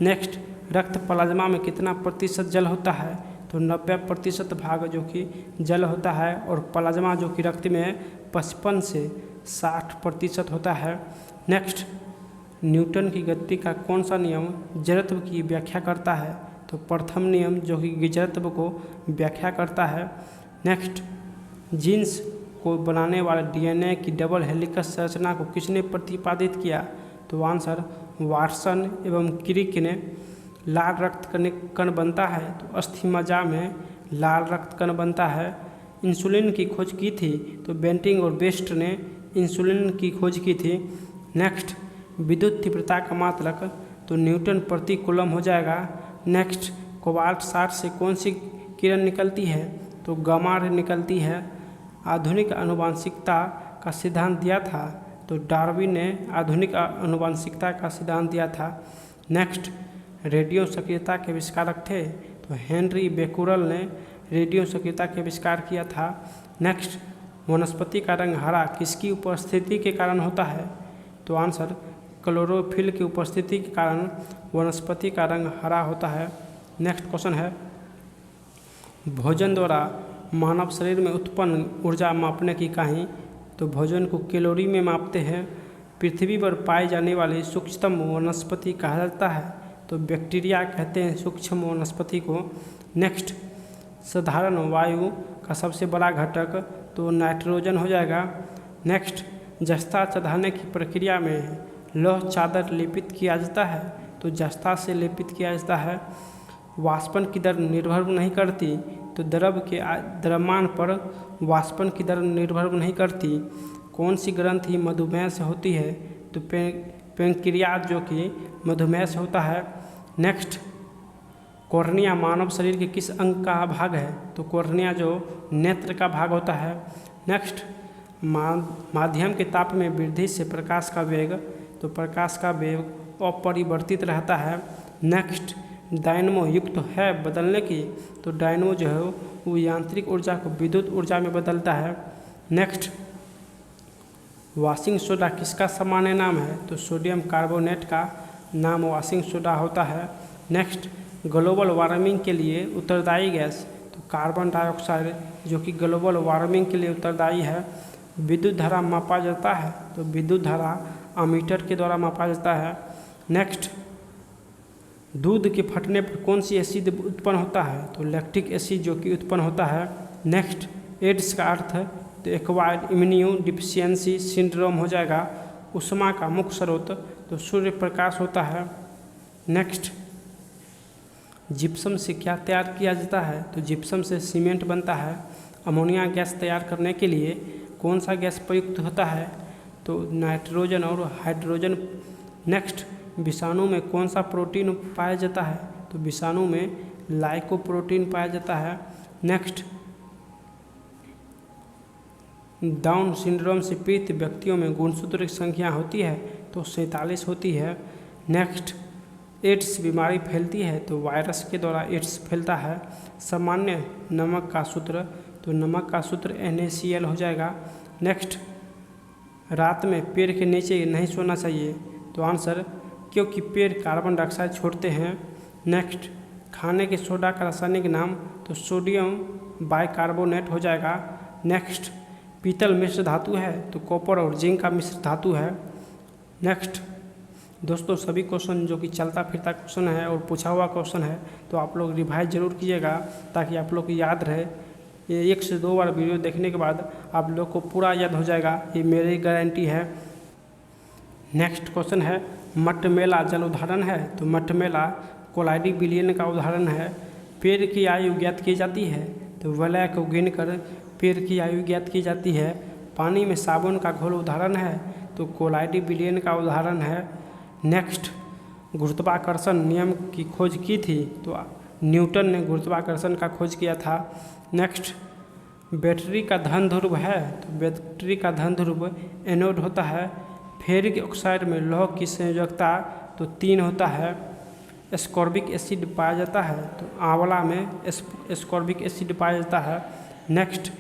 A: नेक्स्ट, रक्त प्लाज्मा में कितना प्रतिशत जल होता है? तो 90% भाग जो कि जल होता है, और प्लाज्मा जो कि रक्त में 55 से 60% होता है। नेक्स्ट, न्यूटन की गति का कौन सा नियम जड़त्व की व्याख्या करता है? तो प्रथम नियम जो कि जड़त्व को व्याख्या करता है। नेक्स्ट, जीन्स को बनाने वाले डीएनए की डबल हेलिकस संरचना को किसने प्रतिपादित किया? तो आंसर वाटसन एवं क्रिक ने। लाल रक्त कण बनता है तो अस्थि मज्जा में लाल रक्त कण बनता है। इंसुलिन की खोज की थी तो बेंटिंग और बेस्ट ने इंसुलिन की खोज की थी। नेक्स्ट, विद्युत तीव्रता का मात्रक, तो न्यूटन प्रति कूलम हो जाएगा। नेक्स्ट, कोबाल्ट 60 से कौन सी किरण निकलती है? तो गामा रे निकलती है। आधुनिक आनुवंशिकता का सिद्धांत दिया था तो डार्विन ने आधुनिक आनुवंशिकता का सिद्धांत दिया था। नेक्स्ट, रेडियो सक्रियता के आविष्कारक थे तो हेनरी बेकुरल ने रेडियो सक्रियता के आविष्कार किया था। नेक्स्ट, वनस्पति का रंग हरा किसकी उपस्थिति के कारण होता है? तो आंसर क्लोरोफिल की उपस्थिति के कारण वनस्पति का रंग हरा होता है। नेक्स्ट क्वेश्चन है, भोजन द्वारा मानव शरीर में उत्पन्न ऊर्जा मापने की इकाई, तो भोजन को कैलोरी में मापते हैं। पृथ्वी पर पाई जाने वाली सूक्ष्मतम वनस्पति कहा जाता है तो बैक्टीरिया कहते हैं सूक्ष्म वनस्पति को। नेक्स्ट, साधारण वायु का सबसे बड़ा घटक, तो नाइट्रोजन हो जाएगा। नेक्स्ट, जस्ता चढ़ाने की प्रक्रिया में लौह चादर लेपित किया जाता है तो जस्ता से लेपित किया जाता है। वाष्पन की दर निर्भर नहीं करती तो द्रव के द्रव्यमान पर वाष्पन की दर निर्भर नहीं करती। कौन सी ग्रंथि मधुमेह से होती है? तो पैंक्रियाज जो कि मधुमेह से होता है। नेक्स्ट, कॉर्निया मानव शरीर के किस अंग का भाग है? तो कॉर्निया जो नेत्र का भाग होता है। नेक्स्ट, माध्यम के ताप में वृद्धि से प्रकाश का वेग, तो प्रकाश का वेग अपरिवर्तित रहता है। नेक्स्ट, डायनमो युक्त है बदलने की, तो डायनमो जो है वो यांत्रिक ऊर्जा को विद्युत ऊर्जा में बदलता है। नेक्स्ट, वॉशिंग सोडा किसका सामान्य नाम है? तो सोडियम कार्बोनेट का नाम वॉशिंग सोडा होता है। नेक्स्ट, ग्लोबल वार्मिंग के लिए उत्तरदायी गैस, तो कार्बन डाइऑक्साइड जो कि ग्लोबल वार्मिंग के लिए उत्तरदायी है। विद्युत धारा मापा जाता है तो विद्युत धारा अमीटर के द्वारा मापा जाता है। नेक्स्ट, दूध के फटने पर कौन सी एसिड उत्पन्न होता है? तो लैक्टिक एसिड जो कि उत्पन्न होता है। नेक्स्ट, एड्स का अर्थ है तो एक्वायर्ड इम्यूनो डिफिशियंसी सिंड्रोम हो जाएगा। ऊष्मा का मुख्य स्रोत, तो सूर्य प्रकाश होता है। नेक्स्ट, जिप्सम से क्या तैयार किया जाता है? तो जिप्सम से सीमेंट बनता है। अमोनिया गैस तैयार करने के लिए कौन सा गैस प्रयुक्त होता है? तो नाइट्रोजन और हाइड्रोजन। नेक्स्ट, विषाणु में कौन सा प्रोटीन पाया जाता है? तो विषाणु में लाइकोप्रोटीन पाया जाता है। नेक्स्ट, डाउन सिंड्रोम से पीड़ित व्यक्तियों में गुणसूत्र की संख्या होती है तो 47 होती है। नेक्स्ट, एड्स बीमारी फैलती है तो वायरस के द्वारा एड्स फैलता है। सामान्य नमक का सूत्र, तो नमक का सूत्र NaCl हो जाएगा। नेक्स्ट, रात में पेड़ के नीचे नहीं सोना चाहिए, तो आंसर क्योंकि पेड़ कार्बन डाइऑक्साइड छोड़ते हैं। नेक्स्ट, खाने के सोडा का रासायनिक नाम, तो सोडियम बाइकार्बोनेट हो जाएगा। नेक्स्ट, पीतल मिश्र धातु है तो कॉपर और जिंक का मिश्र धातु है। नेक्स्ट, दोस्तों सभी क्वेश्चन जो कि चलता फिरता क्वेश्चन है और पूछा हुआ क्वेश्चन है तो आप लोग रिवाइज जरूर कीजिएगा ताकि आप लोग को याद रहे। ये 1 से 2 बार वीडियो देखने के बाद आप लोग को पूरा याद हो जाएगा, ये मेरी गारंटी है। नेक्स्ट क्वेश्चन है, मटमेला जल उदाहरण है? तो मटमेला कोलाइडी बिलियन का उदाहरण है। पेड़ की आयु ज्ञात की जाती है तो वलय को गिनकर पेड़ की आयु ज्ञात की जाती है। पानी में साबुन का घोल उदाहरण है तो कोलाइडी बिलियन का उदाहरण है। नेक्स्ट, गुरुत्वाकर्षण नियम की खोज की थी तो न्यूटन ने गुरुत्वाकर्षण का खोज किया था। नेक्स्ट, बैटरी का धन ध्रुव है तो बैटरी का धन ध्रुव एनोड होता है। फेरिक ऑक्साइड में लौह की संयोजकता तो 3 होता है। एस्कॉर्बिक एसिड पाया जाता है, तो आंवला में एस्कॉर्बिक एसिड पाया जाता है। नेक्स्ट,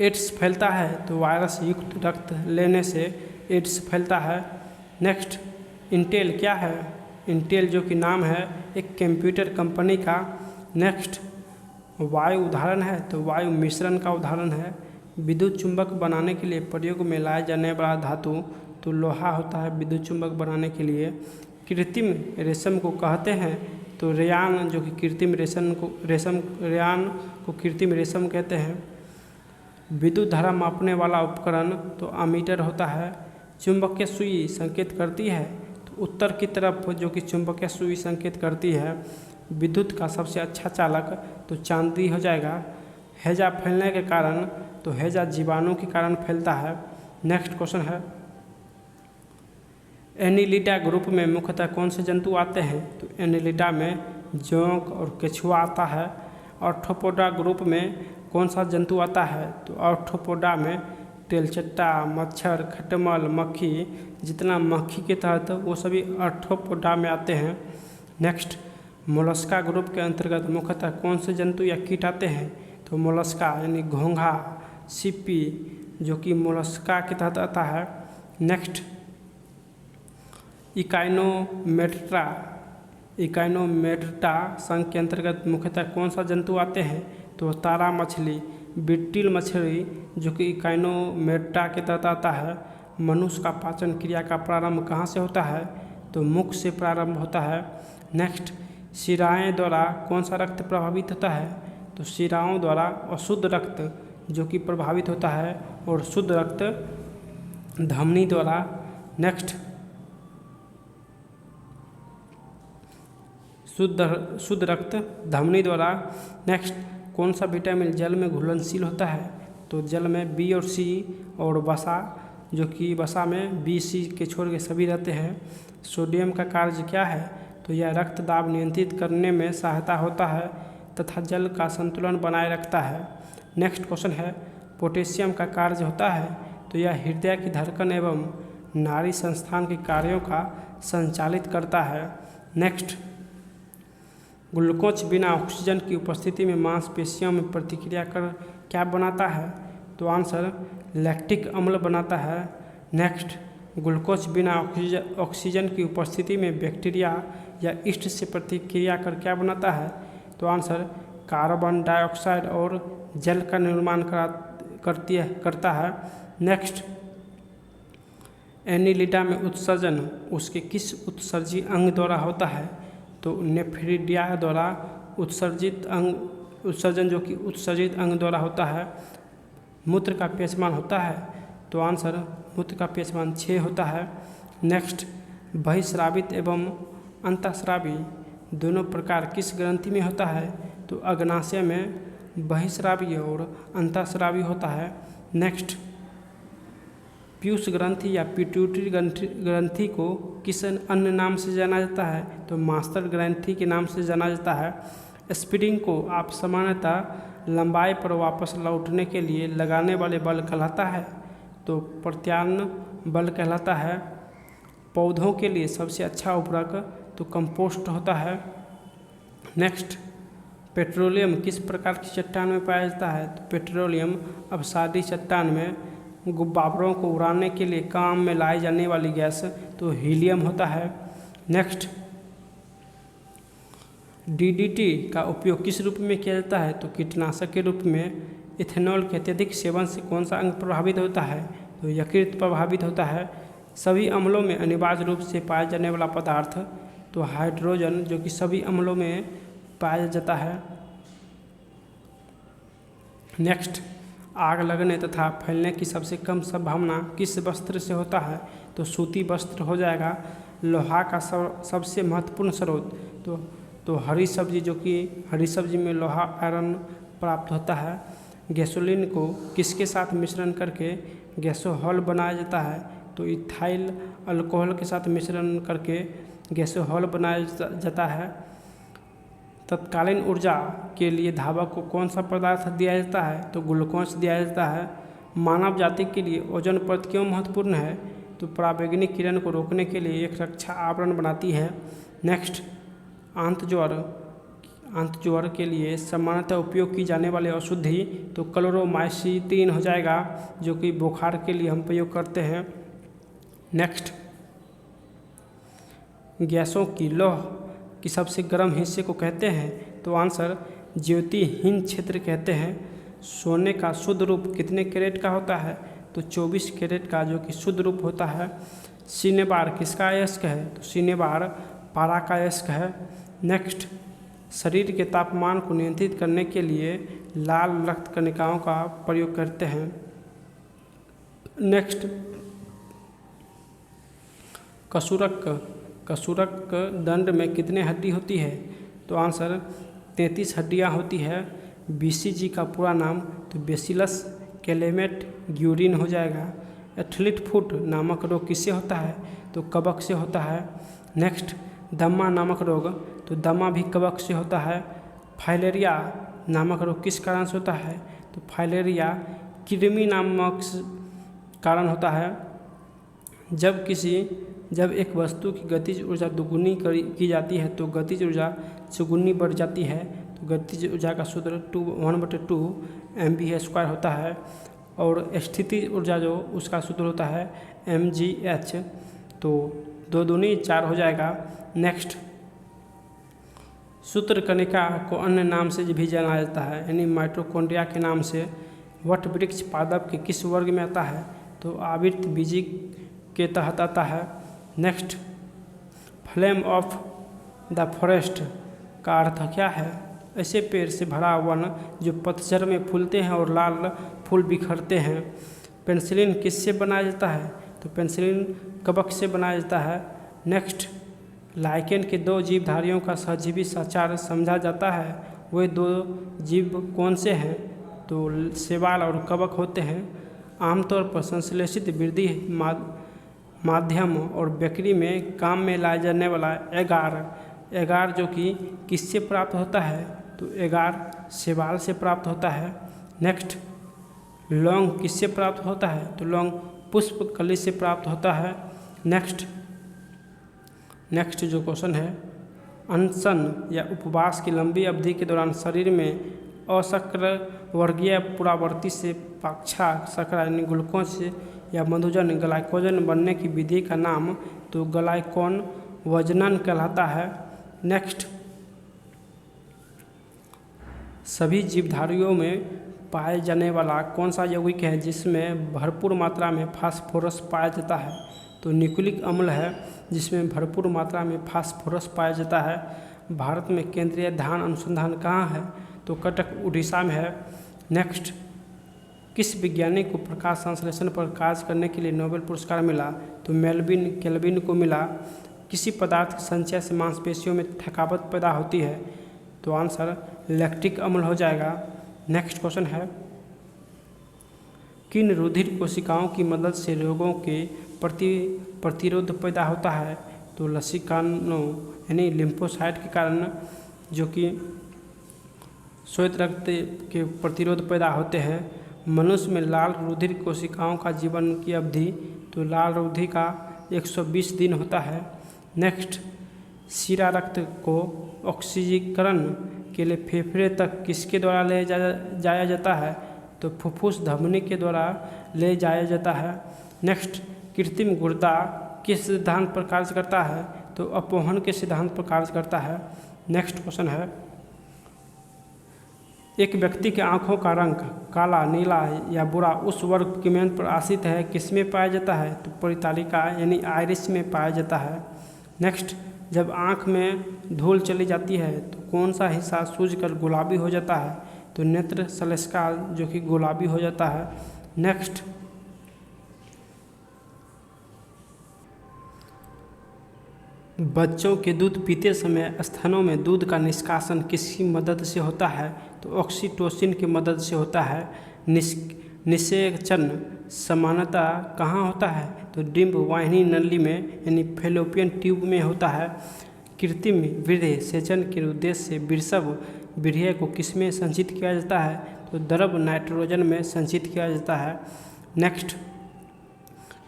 A: एड्स फैलता है, तो वायरस युक्त रक्त लेने से एड्स फैलता है। नेक्स्ट, इंटेल क्या है? इंटेल जो कि नाम है एक कंप्यूटर कंपनी का। नेक्स्ट, वायु उदाहरण है, तो वायु मिश्रण का उदाहरण है। विद्युत चुंबक बनाने के लिए प्रयोग में लाया जाने वाला धातु तो लोहा होता है विद्युत चुंबक बनाने के लिए। कृत्रिम रेशम को कहते हैं, तो रेयान जो कि कृत्रिम रेयान को कृत्रिम रेशम कहते हैं। विद्युत धारा मापने वाला उपकरण तो अमीटर होता है। चुंबकीय सुई संकेत करती है, तो उत्तर की तरफ जो कि चुंबकीय सुई संकेत करती है। विद्युत का सबसे अच्छा चालक तो चांदी हो जाएगा। हैजा फैलने के कारण, तो हैजा जीवाणु के कारण फैलता है। नेक्स्ट क्वेश्चन है, एनिलिडा ग्रुप में मुख्यतः कौन से जंतु आते हैं? तो एनिलिडा में जोंक और केचुआ आता है। आर्थ्रोपोडा ग्रुप में कौन सा जंतु आता है? तो आर्थ्रोपोडा में तेलचट्टा, मच्छर, खटमल, मक्खी, जितना मक्खी के तहत वो सभी आर्थ्रोपोडा में आते हैं। नेक्स्ट, मोलस्का ग्रुप के अंतर्गत मुख्यतः कौन से जंतु या कीट आते हैं? तो मोलस्का यानी घोंघा, सिप्पी जो कि मोलस्का के तहत आता है। नेक्स्ट, इकाइनोमेट्रा संघ के अंतर्गत मुख्यतः कौन सा जंतु आते हैं? तो तारा मछली, बिट्टिल मछली जो कि इकाइनोमेट्रा के तहत आता है। मनुष्य का पाचन क्रिया का प्रारंभ कहाँ से होता है? तो मुख से प्रारंभ होता है। नेक्स्ट, शिराएँ द्वारा कौन सा रक्त प्रभावित होता है? तो शिराओं द्वारा अशुद्ध रक्त जो कि प्रभावित होता है, और शुद्ध रक्त धमनी द्वारा। नेक्स्ट, शुद्ध रक्त धमनी द्वारा। नेक्स्ट, कौन सा विटामिन जल में घुलनशील होता है? तो जल में बी और सी, और वसा जो कि वसा में बी सी के छोड़ के सभी रहते हैं। सोडियम का कार्य क्या है? तो यह रक्त दाब नियंत्रित करने में सहायता होता है तथा जल का संतुलन बनाए रखता है। नेक्स्ट क्वेश्चन है, पोटेशियम का कार्य होता है, तो यह हृदय की धड़कन एवं नाड़ी संस्थान के कार्यों का संचालित करता है। नेक्स्ट, ग्लूकोज बिना ऑक्सीजन की उपस्थिति में मांसपेशियों में प्रतिक्रिया कर क्या बनाता है? तो आंसर लैक्टिक अम्ल बनाता है। नेक्स्ट, ग्लूकोज बिना ऑक्सीजन की उपस्थिति में बैक्टीरिया या ईस्ट से प्रतिक्रिया कर क्या बनाता है? तो आंसर कार्बन डाइऑक्साइड और जल का निर्माण करता है। नेक्स्ट, एनिलिडा में उत्सर्जन उसके किस उत्सर्जी अंग द्वारा होता है? तो नेफ्रिडिया द्वारा उत्सर्जन जो कि उत्सर्जित अंग द्वारा होता है। मूत्र का पीएच होता है, तो आंसर मूत्र का पीएच 6 होता है। नेक्स्ट, बहिस्रावित एवं अंतःस्रावी दोनों प्रकार किस ग्रंथि में होता है? तो अग्नाशय में बहिस्रावी और अंतःस्रावी होता है। नेक्स्ट, पीयूष ग्रंथि या पिट्यूटरी ग्रंथि को किस अन्य नाम से जाना जाता है? तो मास्टर ग्रंथि के नाम से जाना जाता है। स्प्रिंग को आप सामान्यतः लंबाई पर वापस लौटने के लिए लगाने वाले बल कहलाता है, तो प्रत्यान बल कहलाता है। पौधों के लिए सबसे अच्छा उर्वरक तो कंपोस्ट होता है। नेक्स्ट, पेट्रोलियम किस प्रकार की चट्टान में पाया जाता है? तो पेट्रोलियम अपसारी चट्टान में गुब्बारों को उड़ाने के लिए काम में लाई जाने वाली गैस तो हीलियम होता है। नेक्स्ट, डीडीटी का उपयोग किस रूप में किया जाता है? तो कीटनाशक के रूप में। इथेनॉल के अत्यधिक सेवन से कौन सा अंग प्रभावित होता है? तो यकृत प्रभावित होता है। सभी अम्लों में अनिवार्य रूप से पाया जाने वाला पदार्थ तो हाइड्रोजन जो कि सभी अम्लों में पाया जाता है। नेक्स्ट, आग लगने तथा फैलने की सबसे कम संभावना किस वस्त्र से होता है? तो सूती वस्त्र हो जाएगा। लोहा का सबसे महत्वपूर्ण स्रोत तो हरी सब्जी जो कि हरी सब्जी में लोहा आयरन प्राप्त होता है। गैसोलीन को किसके साथ मिश्रण करके गैसोहॉल बनाया जाता है? तो इथाइल अल्कोहल के साथ मिश्रण करके गैसोहॉल बनाया जाता है। तत्कालीन ऊर्जा के लिए धावक को कौन सा पदार्थ दिया जाता है? तो ग्लूकोज दिया जाता है। मानव जाति के लिए ओजोन परत क्यों महत्वपूर्ण है? तो पराबैंगनी किरण को रोकने के लिए एक रक्षा आवरण बनाती है। नेक्स्ट आंतज्वर के लिए सामान्यतः उपयोग की जाने वाली औषधि तो क्लोरोमाइसिन हो जाएगा, जो कि बुखार के लिए हम प्रयोग करते हैं। नेक्स्ट, गैसों की लौह की सबसे गर्म हिस्से को कहते हैं, तो आंसर ज्योतिहीन क्षेत्र कहते हैं। सोने का शुद्ध रूप कितने कैरेट का होता है, तो 24 कैरेट का जो कि शुद्ध रूप होता है। सिनेबार किसका अयस्क है, तो सिनेबार पारा का अयस्क है। नेक्स्ट, शरीर के तापमान को नियंत्रित करने के लिए लाल रक्त कणिकाओं का प्रयोग करते हैं। नेक्स्ट, कसूरक दंड में कितने हड्डी होती है, तो आंसर 33 हड्डियाँ होती है। बीसीजी का पूरा नाम तो बेसिलस कैलेमेट ग्यूरिन हो जाएगा। एथलीट फुट नामक रोग किससे होता है, तो कवक से होता है। नेक्स्ट, दमा नामक रोग, तो दमा भी कवक से होता है। फाइलेरिया नामक रोग किस कारण से होता है, तो फाइलेरिया कृमि नामक कारण होता है। जब एक वस्तु की गतिज ऊर्जा दुगुनी की जाती है तो गतिज ऊर्जा चौगुनी बढ़ जाती है। तो गतिज ऊर्जा का सूत्र 1/2 mv² होता है। और स्थितिज ऊर्जा जो उसका सूत्र होता है mgh, तो 2 दूनी 4 हो जाएगा। नेक्स्ट, सूत्रकणिका को अन्य नाम से भी जाना जाता है, यानी माइटोकॉन्ड्रिया के नाम से। वट वृक्ष पादप के किस वर्ग में आता है, तो आवृत बीजी के तहत आता है। Next, flame of the forest का अर्थ क्या है, ऐसे पेड़ से भरा वन जो पतझड़ में फूलते हैं और लाल फूल बिखरते हैं। पेनिसिलिन किससे बनाया जाता है, तो पेनिसिलिन कवक से बनाया जाता है। नेक्स्ट, लाइकेन के 2 जीवधारियों का सहजीवी संचार समझा जाता है, वे 2 जीव कौन से हैं, तो शैवाल और कवक होते हैं। आमतौर पर संश्लेषित वृद्धि माध्यम और बेकरी में काम में लाए जाने वाला एगार जो कि किससे प्राप्त होता है, तो एगार शैवाल से प्राप्त होता है। नेक्स्ट, लौंग किससे प्राप्त होता है, तो लौंग पुष्प कली से प्राप्त होता है। नेक्स्ट जो क्वेश्चन है, अनशन या उपवास की लंबी अवधि के दौरान शरीर में अशर्करा वर्गीय पुरावर्ती से पाक्षा शर्करा यानी ग्लूकोज या मधुजन ग्लाइकोजन बनने की विधि का नाम तो ग्लाइकोन वजनन कहलाता है। नेक्स्ट, सभी जीवधारियों में पाए जाने वाला कौन सा यौगिक है जिसमें भरपूर मात्रा में फास्फोरस पाया जाता है, तो न्यूक्लिक अम्ल है जिसमें भरपूर मात्रा में फास्फोरस पाया जाता है। भारत में केंद्रीय धान अनुसंधान कहाँ है, तो कटक उड़ीसा में है। नेक्स्ट, किस वैज्ञानिक को प्रकाश संश्लेषण पर कार्य करने के लिए नोबेल पुरस्कार मिला, तो मेल्विन केल्विन को मिला। किसी पदार्थ के संचय से मांसपेशियों में थकावट पैदा होती है, तो आंसर लैक्टिक अम्ल हो जाएगा। नेक्स्ट क्वेश्चन है, किन रुधिर कोशिकाओं की मदद से रोगों के प्रतिरोध पैदा होता है, तो लसीकानो यानी लिम्फोसाइट के कारण जो कि श्वेत रक्त के प्रतिरोध पैदा होते हैं। मनुष्य में लाल रुधिर कोशिकाओं का जीवन की अवधि तो लाल रुधिर का 120 दिन होता है। नेक्स्ट, शिरा रक्त को ऑक्सीकरण के लिए फेफड़े तक किसके द्वारा ले जाया जाता है, तो फुफ्फुस धमनी के द्वारा ले जाया जाता है। नेक्स्ट, कृत्रिम गुर्दा किस सिद्धांत पर कार्य करता है, तो अपवहन के सिद्धांत पर कार्य करता है। नेक्स्ट क्वेश्चन है, एक व्यक्ति के आँखों का रंग काला, नीला या भूरा उस वर्ग पिगमेंट पर आश्रित है किसमें पाया जाता है, तो परितालिका यानी आइरिस में पाया जाता है। नेक्स्ट, जब आँख में धूल चली जाती है तो कौन सा हिस्सा सूजकर गुलाबी हो जाता है, तो नेत्र शलेष्का जो कि गुलाबी हो जाता है। नेक्स्ट, बच्चों के दूध पीते समय स्तनों में दूध का निष्कासन किसकी मदद से होता है, तो ऑक्सीटोसिन की मदद से होता है। निषेचन सामान्यतः कहाँ होता है, तो डिंब वाहिनी नली में यानी फैलोपियन ट्यूब में होता है। कृत्रिम वीर्य सेचन के उद्देश्य से वृषभ वीर्य को किसमें संचित किया जाता है, तो द्रव नाइट्रोजन में संचित किया जाता है। नेक्स्ट,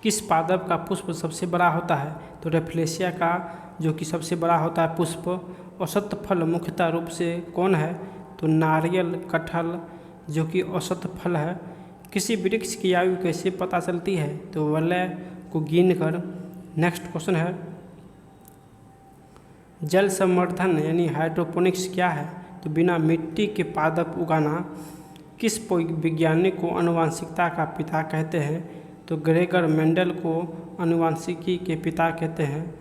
A: किस पादप का पुष्प सबसे बड़ा होता है, तो रेफ्लेशिया का जो कि सबसे बड़ा होता है पुष्प। औसत फल मुख्यतः रूप से कौन है? तो नारियल, कटहल जो कि औसत फल है। किसी वृक्ष की आयु कैसे पता चलती है? तो वलय को गिन कर। नेक्स्ट क्वेश्चन है, जल संवर्धन यानी हाइड्रोपोनिक्स क्या है? तो बिना मिट्टी के पादप उगाना। किस वैज्ञानिक को आनुवंशिकता का पिता कहते हैं? तो ग्रेगर मेंडल को आनुवंशिकी के पिता कहते हैं।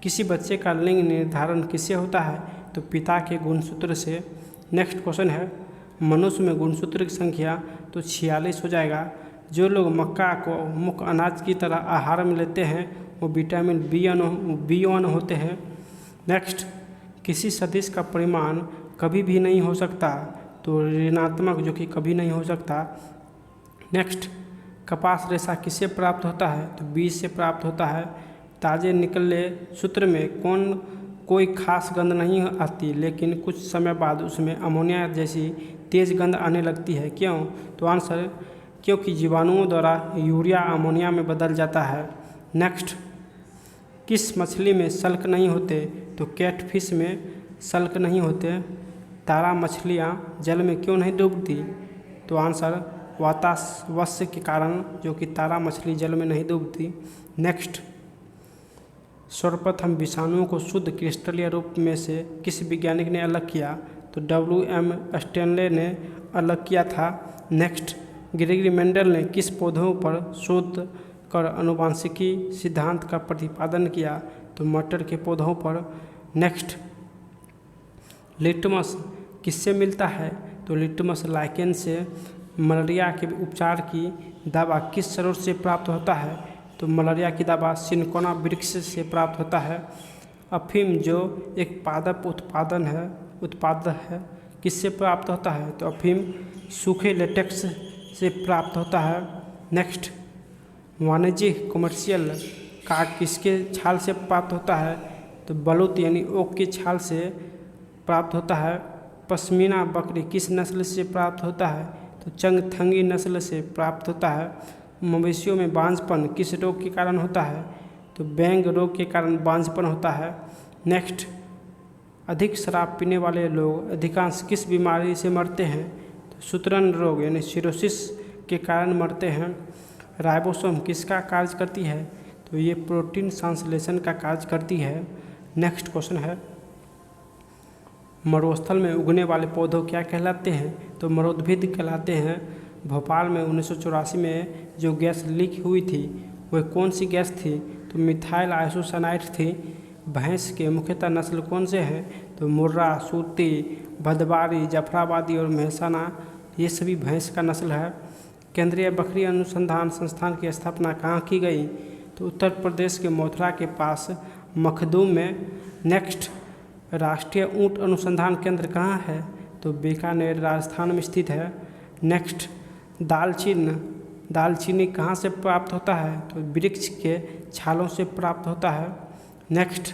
A: किसी बच्चे का लिंग निर्धारण किससे होता है? तो पिता के गुणसूत्र से। नेक्स्ट क्वेश्चन है, मनुष्य में गुणसूत्र की संख्या तो 46 हो जाएगा। जो लोग मक्का को मुख्य अनाज की तरह आहार में लेते हैं वो विटामिन B1 होते हैं। नेक्स्ट, किसी सदिश का परिमाण कभी भी नहीं हो सकता। तो ऋणात्मक जो कि कभी नहीं हो सकता। नेक्स्ट, कपास रेशा किससे प्राप्त होता है? तो बीज से प्राप्त होता है। ताजे निकले सूत्र में कोई खास गंध नहीं आती, लेकिन कुछ समय बाद उसमें अमोनिया जैसी तेज गंध आने लगती है। क्यों? तो आंसर, क्योंकि जीवाणुओं द्वारा यूरिया अमोनिया में बदल जाता है। नेक्स्ट, किस मछली में सल्क नहीं होते? तो कैटफिश में सल्क नहीं होते। तारा मछलियाँ जल में क्यों नहीं डूबती? तो आंसर, वातावस्य के कारण जो कि तारा मछली जल में नहीं डूबती। नेक्स्ट, सर्वप्रथम विषाणुओं को शुद्ध क्रिस्टलीय रूप में से किस वैज्ञानिक ने अलग किया? तो WM स्टैनले ने अलग किया था। नेक्स्ट, ग्रेगरी मेंडल ने किस पौधों पर शोध कर आनुवंशिकी सिद्धांत का प्रतिपादन किया? तो मटर के पौधों पर। नेक्स्ट, लिटमस किससे मिलता है? तो लिटमस लाइकेन से। मलेरिया के उपचार की दवा किस स्रोत से प्राप्त होता है? तो मलेरिया की दवा सिनकोना वृक्ष से प्राप्त होता है। अफीम जो एक पादप उत्पाद है किससे प्राप्त होता है? तो अफीम सूखे लेटेक्स से प्राप्त होता है। नेक्स्ट, वाणिज्यिक कमर्शियल काठ किसके छाल से प्राप्त होता है? तो बलूत यानी ओक की छाल से प्राप्त होता है। पश्मीना बकरी किस नस्ल से प्राप्त होता है? तो चंगथंगी नस्ल से प्राप्त होता है। मवेशियों में बांझपन किस रोग के कारण होता है? तो बैंग रोग के कारण बांझपन होता है। नेक्स्ट, अधिक शराब पीने वाले लोग अधिकांश किस बीमारी से मरते हैं? तो सूत्रण रोग यानी सिरोसिस के कारण मरते हैं। राइबोसोम किसका कार्य करती है? तो ये प्रोटीन संश्लेषण का कार्य करती है। नेक्स्ट क्वेश्चन है, मरुस्थल में उगने वाले पौधे क्या कहलाते हैं? तो मरोद्भिद कहलाते हैं। भोपाल में 1984 में जो गैस लीक हुई थी वह कौन सी गैस थी? तो मिथाइल आइसोसाइनाइड थी। भैंस के मुख्यतः नस्ल कौन से हैं? तो मुर्रा, सूती, भदवारी, जफराबादी और मेहसाना, ये सभी भैंस का नस्ल है। केंद्रीय बकरी अनुसंधान संस्थान की स्थापना कहाँ की गई? तो उत्तर प्रदेश के मथुरा के पास मखदूम में। नेक्स्ट, राष्ट्रीय ऊंट अनुसंधान केंद्र कहाँ है? तो बीकानेर राजस्थान में स्थित है। नेक्स्ट, दालचीनी कहाँ से प्राप्त होता है? तो वृक्ष के छालों से प्राप्त होता है। नेक्स्ट,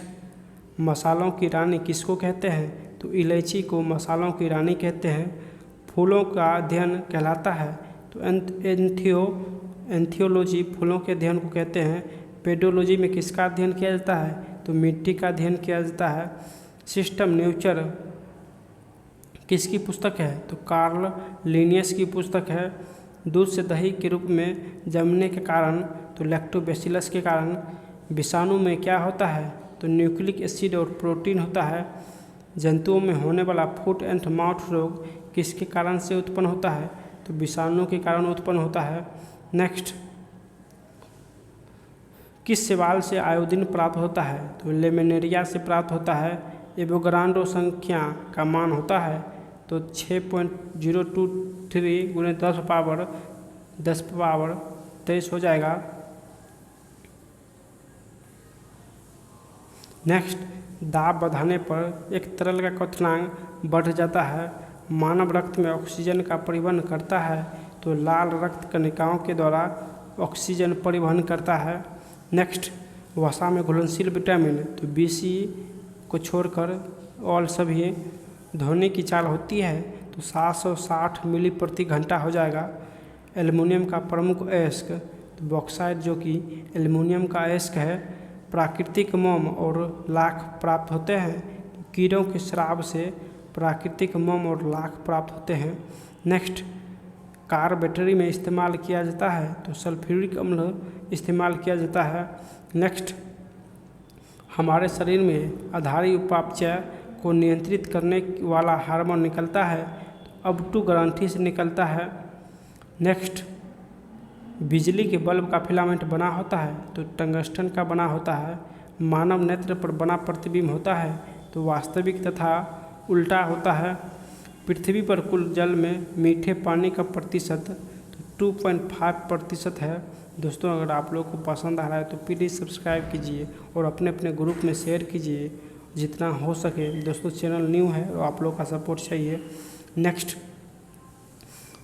A: मसालों की रानी किसको कहते हैं? तो इलायची को मसालों की रानी कहते हैं। फूलों का अध्ययन कहलाता है? तो एंथियोलॉजी फूलों के अध्ययन को कहते हैं। पेडोलॉजी में किसका अध्ययन किया जाता है? तो मिट्टी का अध्ययन किया जाता है। सिस्टम नेचर किसकी पुस्तक है? तो कार्ल लिनियस की पुस्तक है। दूध से दही के रूप में जमने के कारण, तो लैक्टोबैसिलस के कारण। विषाणु में क्या होता है? तो न्यूक्लिक एसिड और प्रोटीन होता है। जंतुओं में होने वाला फुट एंड माउथ रोग किसके कारण से उत्पन्न होता है? तो विषाणु के कारण उत्पन्न होता है। नेक्स्ट, किस शैवाल से आयोडीन प्राप्त होता है? तो लेमिनेरिया से प्राप्त होता है। एवोगाड्रो संख्या का मान होता है तो 6.023 × 10⁻23 हो जाएगा। नेक्स्ट, दाब बढ़ाने पर एक तरल का क्वथनांक बढ़ जाता है। मानव रक्त में ऑक्सीजन का परिवहन करता है तो लाल रक्त कणिकाओं के द्वारा ऑक्सीजन परिवहन करता है। नेक्स्ट, वसा में घुलनशील विटामिन तो BC को छोड़कर और सभी धोने की चाल होती है तो 760 मिली प्रति घंटा हो जाएगा। एल्युमिनियम का प्रमुख अयस्क तो बॉक्साइट जो कि एल्युमिनियम का अयस्क है प्राकृतिक मोम और लाख प्राप्त होते हैं। कीड़ों के श्राप से प्राकृतिक मोम और लाख प्राप्त होते हैं। नेक्स्ट, कार बैटरी में इस्तेमाल किया जाता है तो सल्फ्यूरिक अम्ल इस्तेमाल किया जाता है। नेक्स्ट, हमारे शरीर में आधारी उपापचय को नियंत्रित करने वाला हार्मोन निकलता है तो अब2 ग्रंथि से निकलता है। नेक्स्ट, बिजली के बल्ब का फिलामेंट बना होता है तो टंगस्टन का बना होता है। मानव नेत्र पर बना प्रतिबिंब होता है तो वास्तविक तथा उल्टा होता है। पृथ्वी पर कुल जल में मीठे पानी का प्रतिशत तो 2.5% है। दोस्तों, अगर आप लोग को पसंद आ रहा है तो प्लीज़ सब्सक्राइब कीजिए और अपने अपने ग्रुप में शेयर कीजिए जितना हो सके। दोस्तों, चैनल न्यू है और आप लोग का सपोर्ट चाहिए। नेक्स्ट,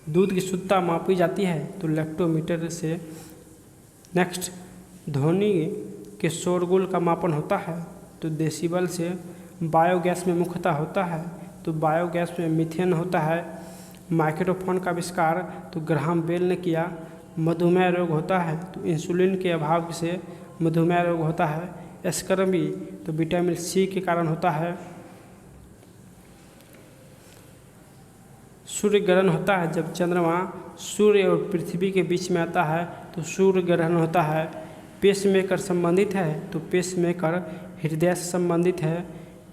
A: दूध की शुद्धता मापी जाती है तो लैक्टोमीटर से। नेक्स्ट, ध्वनि के शोरगुल का मापन होता है तो डेसिबल से। बायोगैस में मुख्यतः होता है तो बायोगैस में मीथेन होता है। माइक्रोफोन का आविष्कार तो ग्राहम बेल ने किया। मधुमेह रोग होता है तो इंसुलिन के अभाव से मधुमेह रोग होता है। स्कर्वी तो विटामिन सी के कारण होता है। सूर्य ग्रहण होता है जब चंद्रमा सूर्य और पृथ्वी के बीच में आता है तो सूर्य ग्रहण होता है। पेसमेकर संबंधित है तो पेसमेकर हृदय से संबंधित है।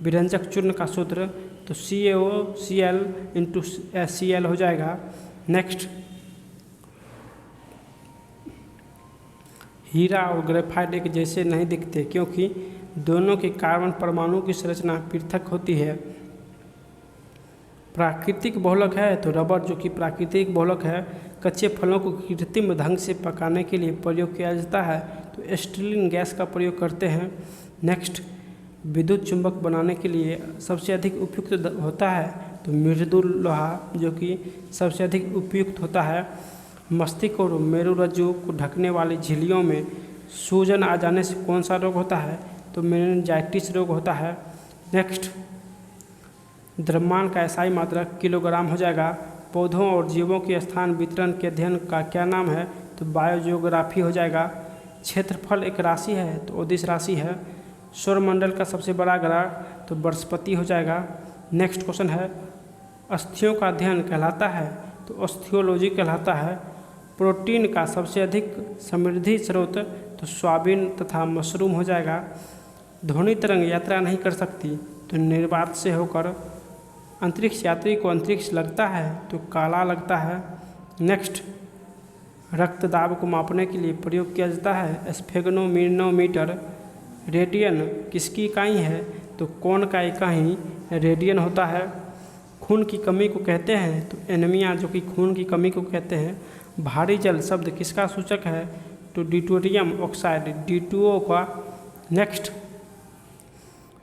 A: विरंजक चूर्ण का सूत्र तो CaOCl × HCl हो जाएगा। नेक्स्ट, हीरा और ग्रेफाइट एक जैसे नहीं दिखते क्योंकि दोनों के कार्बन परमाणु की संरचना पृथक होती है। प्राकृतिक बहुलक है तो रबर जो कि प्राकृतिक बहुलक है। कच्चे फलों को कृत्रिम ढंग से पकाने के लिए प्रयोग किया जाता है तो एस्टिलीन गैस का प्रयोग करते हैं। नेक्स्ट, विद्युत चुंबक बनाने के लिए सबसे अधिक उपयुक्त होता है तो मृदुल लोहा जो कि सबसे अधिक उपयुक्त होता है। मस्तिष्क और मेरुरज्जु को ढकने वाली झिल्लियों में सूजन आ जाने से कौन सा रोग होता है तो मेनिंजाइटिस रोग होता है। नेक्स्ट, द्रव्यमान का एसआई मात्रक किलोग्राम हो जाएगा। पौधों और जीवों के स्थान वितरण के अध्ययन का क्या नाम है तो बायोजियोग्राफी हो जाएगा। क्षेत्रफल एक राशि है तो ओदिश राशि है। सौरमंडल का सबसे बड़ा ग्रह तो बृहस्पति हो जाएगा। नेक्स्ट क्वेश्चन है, अस्थियों का अध्ययन कहलाता है तो ऑस्थियोलॉजी कहलाता है। प्रोटीन का सबसे अधिक समृद्धि स्रोत तो सोयाबीन तथा मशरूम हो जाएगा। ध्वनि तरंग यात्रा नहीं कर सकती तो निर्वात से होकर। अंतरिक्ष यात्री को अंतरिक्ष लगता है तो काला लगता है। नेक्स्ट, रक्त दाब को मापने के लिए प्रयोग किया जाता है स्फेग्नोमीटर। रेडियन किसकी इकाई है तो कोण का इकाई रेडियन होता है। खून की कमी को कहते हैं तो एनीमिया जो कि खून की कमी को कहते हैं। भारी जल शब्द किसका सूचक है तो डिटोरियम ऑक्साइड D2O का। नेक्स्ट,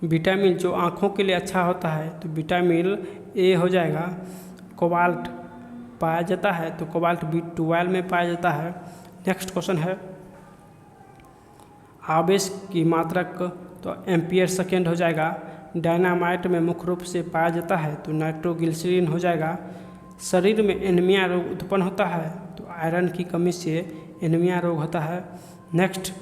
A: विटामिन जो आँखों के लिए अच्छा होता है तो विटामिन A हो जाएगा। कोबाल्ट पाया जाता है तो कोबाल्ट B12 में पाया जाता है। नेक्स्ट क्वेश्चन है, आवेश की मात्रक तो एम्पियर सेकेंड हो जाएगा। डायनामाइट में मुख्य रूप से पाया जाता है तो नाइट्रोग्लिसरीन हो जाएगा। शरीर में एनीमिया रोग उत्पन्न होता है तो आयरन की कमी से एनीमिया रोग होता है। नेक्स्ट,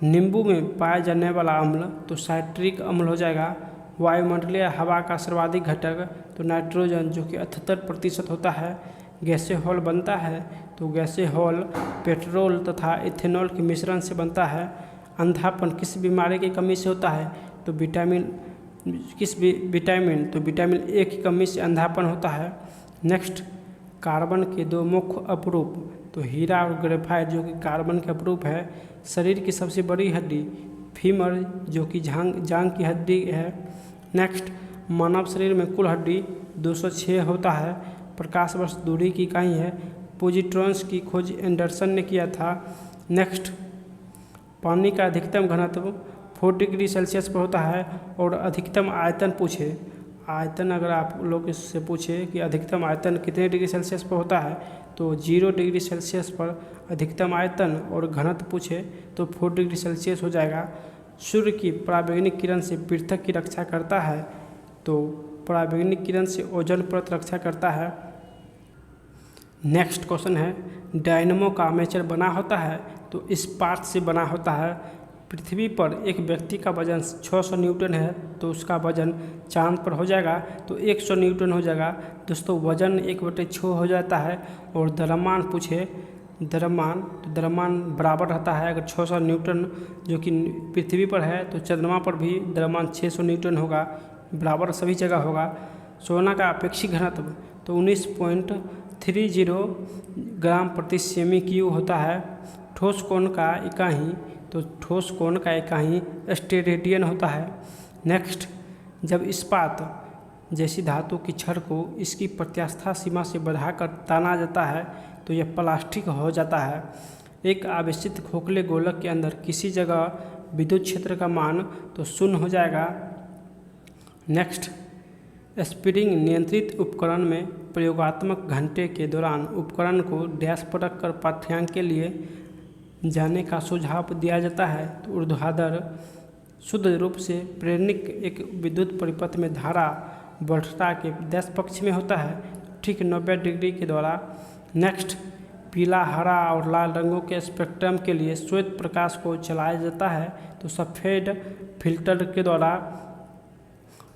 A: नींबू में पाया जाने वाला अम्ल तो साइट्रिक अम्ल हो जाएगा। वायुमंडलीय हवा का सर्वाधिक घटक तो नाइट्रोजन जो कि 78% होता है। गैसीय हॉल बनता है तो गैसीय हॉल पेट्रोल तथा इथेनॉल के मिश्रण से बनता है। अंधापन किस बीमारी की कमी से होता है तो विटामिन A की कमी से अंधापन होता है। नेक्स्ट, कार्बन के दो मुख्य अपरूप तो हीरा और ग्रेफाइट जो कि कार्बन के अपरूप है। शरीर की सबसे बड़ी हड्डी फीमर जो कि जांघ की हड्डी है। नेक्स्ट, मानव शरीर में कुल हड्डी 206 होता है। प्रकाश वर्ष दूरी की इकाई है। पॉजिट्रॉन्स की खोज एंडरसन ने किया था। नेक्स्ट, पानी का अधिकतम घनत्व 4 डिग्री सेल्सियस पर होता है और अधिकतम आयतन पूछे। आयतन अगर आप लोग इससे पूछे कि अधिकतम आयतन कितने डिग्री सेल्सियस पर होता है तो 0 डिग्री सेल्सियस पर अधिकतम आयतन और घनत्व पूछे तो 4 डिग्री सेल्सियस हो जाएगा। सूर्य की पराबैंगनी किरण से पृथक की रक्षा करता है तो पराबैंगनी किरण से ओजोन परत रक्षा करता है। नेक्स्ट क्वेश्चन है, डायनमो का आर्मेचर बना होता है तो इस्पात से बना होता है। पृथ्वी पर एक व्यक्ति का वजन 600 न्यूटन है तो उसका वजन चांद पर हो जाएगा तो 100 न्यूटन हो जाएगा। दोस्तों वजन 1/6 हो जाता है। और द्रव्यमान पूछे, द्रव्यमान तो द्रव्यमान बराबर रहता है। अगर 600 न्यूटन जो कि पृथ्वी पर है तो चंद्रमा पर भी द्रव्यमान 600 न्यूटन होगा, बराबर सभी जगह होगा। सोना का अपेक्षिक घनत्व तो 19.30 ग्राम प्रति सेमी क्यूब होता है। ठोस कोण का इकाई तो ठोस कोण का इकाई स्टेरेडियन होता है। नेक्स्ट, जब इस्पात जैसी धातु की छड़ को इसकी प्रत्यास्थ सीमा से बढ़ाकर ताना जाता है तो यह प्लास्टिक हो जाता है। एक आवेशित खोखले गोलक के अंदर किसी जगह विद्युत क्षेत्र का मान तो 0 हो जाएगा। नेक्स्ट, स्प्रिंग नियंत्रित उपकरण में प्रयोगात्मक घंटे के दौरान उपकरण को डैश पर रखकर पाठ्यांक के लिए जाने का सुझाव दिया जाता है। तो ऊर्ध्वाधर शुद्ध रूप से प्रेरणिक एक विद्युत परिपथ में धारा बढ़ता के डैश पक्ष में होता है, ठीक 90 डिग्री के द्वारा। नेक्स्ट, पीला, हरा और लाल रंगों के स्पेक्ट्रम के लिए श्वेत प्रकाश को चलाया जाता है तो सफ़ेद फिल्टर के द्वारा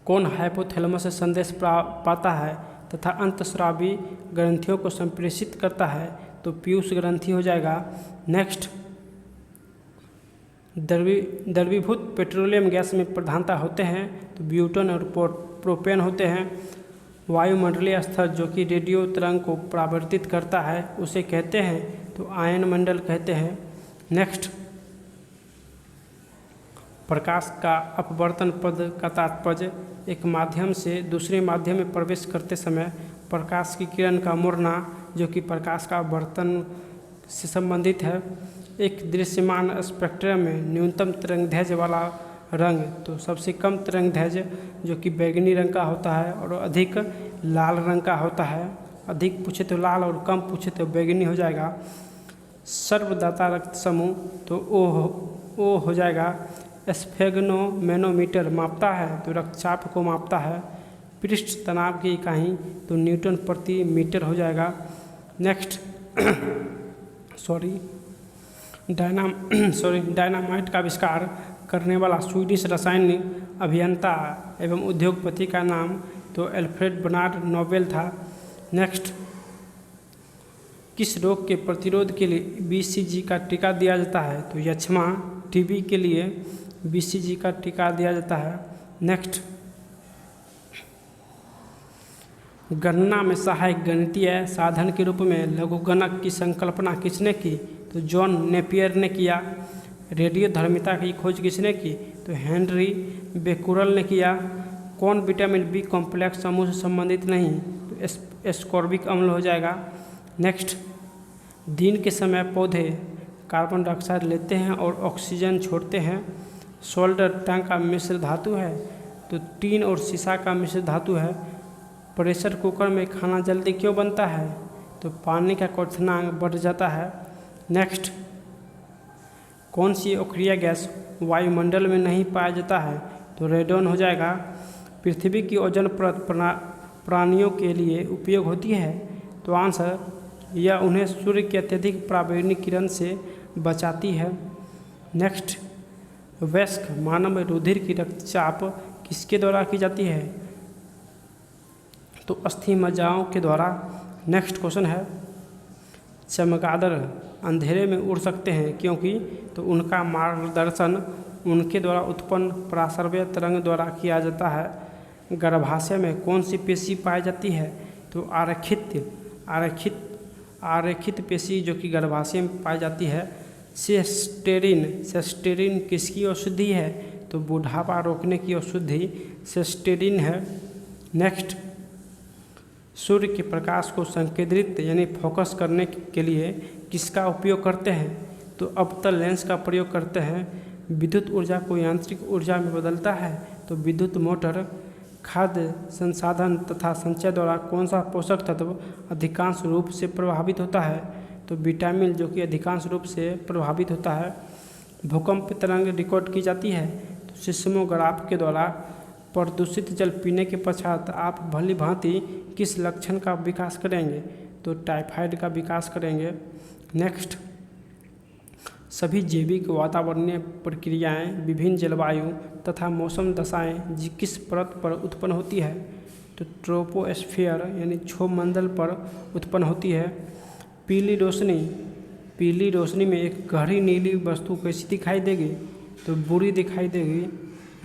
A: कौन हाइपोथैलेमस से संदेश पाता है तथा अंतस्रावी ग्रंथियों को संप्रेषित करता है तो पीयूष ग्रंथि हो जाएगा। नेक्स्ट, द्रवीभूत पेट्रोलियम गैस में प्रधानता होते हैं तो ब्यूटेन और प्रोपेन होते हैं। वायुमंडलीय स्तर जो कि रेडियो तरंग को परावर्तित करता है उसे कहते हैं तो आयन मंडल कहते हैं। नेक्स्ट, प्रकाश का अपवर्तन पद का तात्पर्य एक माध्यम से दूसरे माध्यम में प्रवेश करते समय प्रकाश की किरण का मुड़ना जो कि प्रकाश का अपवर्तन से संबंधित है। एक दृश्यमान स्पेक्ट्रम में न्यूनतम तरंगदैर्घ्य वाला रंग तो सबसे कम तरंगदैर्घ्य जो कि बैंगनी रंग का होता है और अधिक लाल रंग का होता है। अधिक पूछे तो लाल और कम पूछे तो बैंगनी हो जाएगा। सर्वदाता रक्त समूह तो ओ हो जाएगा। स्फेग्नोमेनोमीटर मापता है तो रक्तचाप को मापता है। पृष्ठ तनाव की इकाई तो न्यूटन प्रति मीटर हो जाएगा। नेक्स्ट डायनामाइट का आविष्कार करने वाला स्वीडिश रासायनिक अभियंता एवं उद्योगपति का नाम तो अल्फ्रेड बर्नार्ड नोबेल था। नेक्स्ट, किस रोग के प्रतिरोध के लिए BCG का टीका दिया जाता है तो यक्ष्मा, टीबी के लिए BCG का टीका दिया जाता है। नेक्स्ट, गणना में सहायक गणितीय साधन के रूप में लघुगणक की संकल्पना किसने की तो जॉन नेपियर ने किया। रेडियोधर्मिता की खोज किसने की तो हेनरी बेकुरल ने किया। कौन विटामिन बी कॉम्प्लेक्स समूह से संबंधित नहीं तो एस्कॉर्बिक अम्ल हो जाएगा। नेक्स्ट, दिन के समय पौधे कार्बन डाइऑक्साइड लेते हैं और ऑक्सीजन छोड़ते हैं। सोल्डर टंग का मिश्र धातु है तो टीन और शीशा का मिश्र धातु है। प्रेशर कुकर में खाना जल्दी क्यों बनता है तो पानी का क्वथनांक बढ़ जाता है। नेक्स्ट, कौन सी अक्रिय गैस वायुमंडल में नहीं पाया जाता है तो रेडोन हो जाएगा। पृथ्वी की ओजोन परत प्राणियों के लिए उपयोग होती है तो आंसर यह उन्हें सूर्य की अत्यधिक पराबैंगनी किरण से बचाती है। नेक्स्ट, वयस्क मानव में रुधिर की रक्तचाप किसके द्वारा की जाती है तो अस्थि मज्जाओं के द्वारा। नेक्स्ट क्वेश्चन है, चमगादड़ अंधेरे में उड़ सकते हैं क्योंकि तो उनका मार्गदर्शन उनके द्वारा उत्पन्न पराश्रव्य तरंग द्वारा किया जाता है। गर्भाशय में कौन सी पेशी पाई जाती है तो आरेखित पेशी जो कि गर्भाशय में पाई जाती है। सेस्टेरिन किसकी औषधि है तो बुढ़ापा रोकने की औषधि सेस्टेरिन है। नेक्स्ट, सूर्य के प्रकाश को संकेंद्रित यानी फोकस करने के लिए किसका उपयोग करते हैं तो अवतल लेंस का प्रयोग करते हैं। विद्युत ऊर्जा को यांत्रिक ऊर्जा में बदलता है तो विद्युत मोटर। खाद्य संसाधन तथा संचय द्वारा कौन सा पोषक तत्व अधिकांश रूप से प्रभावित होता है तो विटामिन जो कि अधिकांश रूप से प्रभावित होता है। भूकंप तरंग रिकॉर्ड की जाती है तो सिस्मोग्राफ के द्वारा। प्रदूषित जल पीने के पश्चात आप भली भांति किस लक्षण का विकास करेंगे तो टाइफाइड का विकास करेंगे। नेक्स्ट, सभी जैविक वातावरणीय प्रक्रियाएं विभिन्न जलवायु तथा मौसम दशाएं किस परत पर उत्पन्न होती है? तो ट्रोपोस्फियर यानी क्षोभमंडल पर उत्पन्न होती है। पीली रोशनी में एक गहरी नीली वस्तु कैसी दिखाई देगी? तो बुरी दिखाई देगी।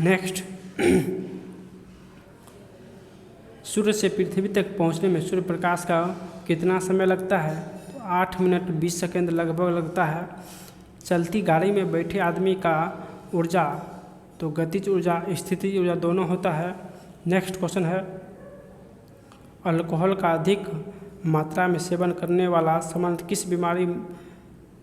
A: नेक्स्ट, सूर्य से पृथ्वी तक पहुंचने में सूर्य प्रकाश का कितना समय लगता है? तो 8 मिनट 20 सेकेंड लगभग लगता है। चलती गाड़ी में बैठे आदमी का ऊर्जा, तो गतिज ऊर्जा स्थितिज ऊर्जा दोनों होता है। नेक्स्ट क्वेश्चन है, अल्कोहल का अधिक मात्रा में सेवन करने वाला सामान्य किस बीमारी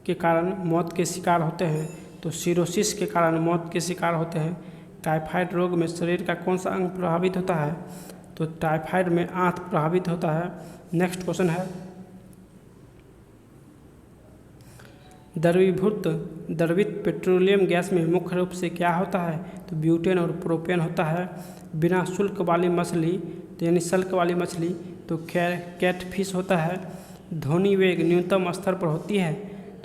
A: के कारण मौत के शिकार होते हैं? तो सिरोसिस के कारण मौत के शिकार होते हैं। टाइफाइड रोग में शरीर का कौन सा अंग प्रभावित होता है? तो टाइफाइड में आंत प्रभावित होता है। नेक्स्ट क्वेश्चन है, द्रवित पेट्रोलियम गैस में मुख्य रूप से क्या होता है? तो ब्यूटेन और प्रोपेन होता है। बिना शुल्क वाली मछली, तो यानी सल्क वाली मछली, तो कैटफिश होता है। ध्वनि वेग न्यूनतम स्तर पर होती है,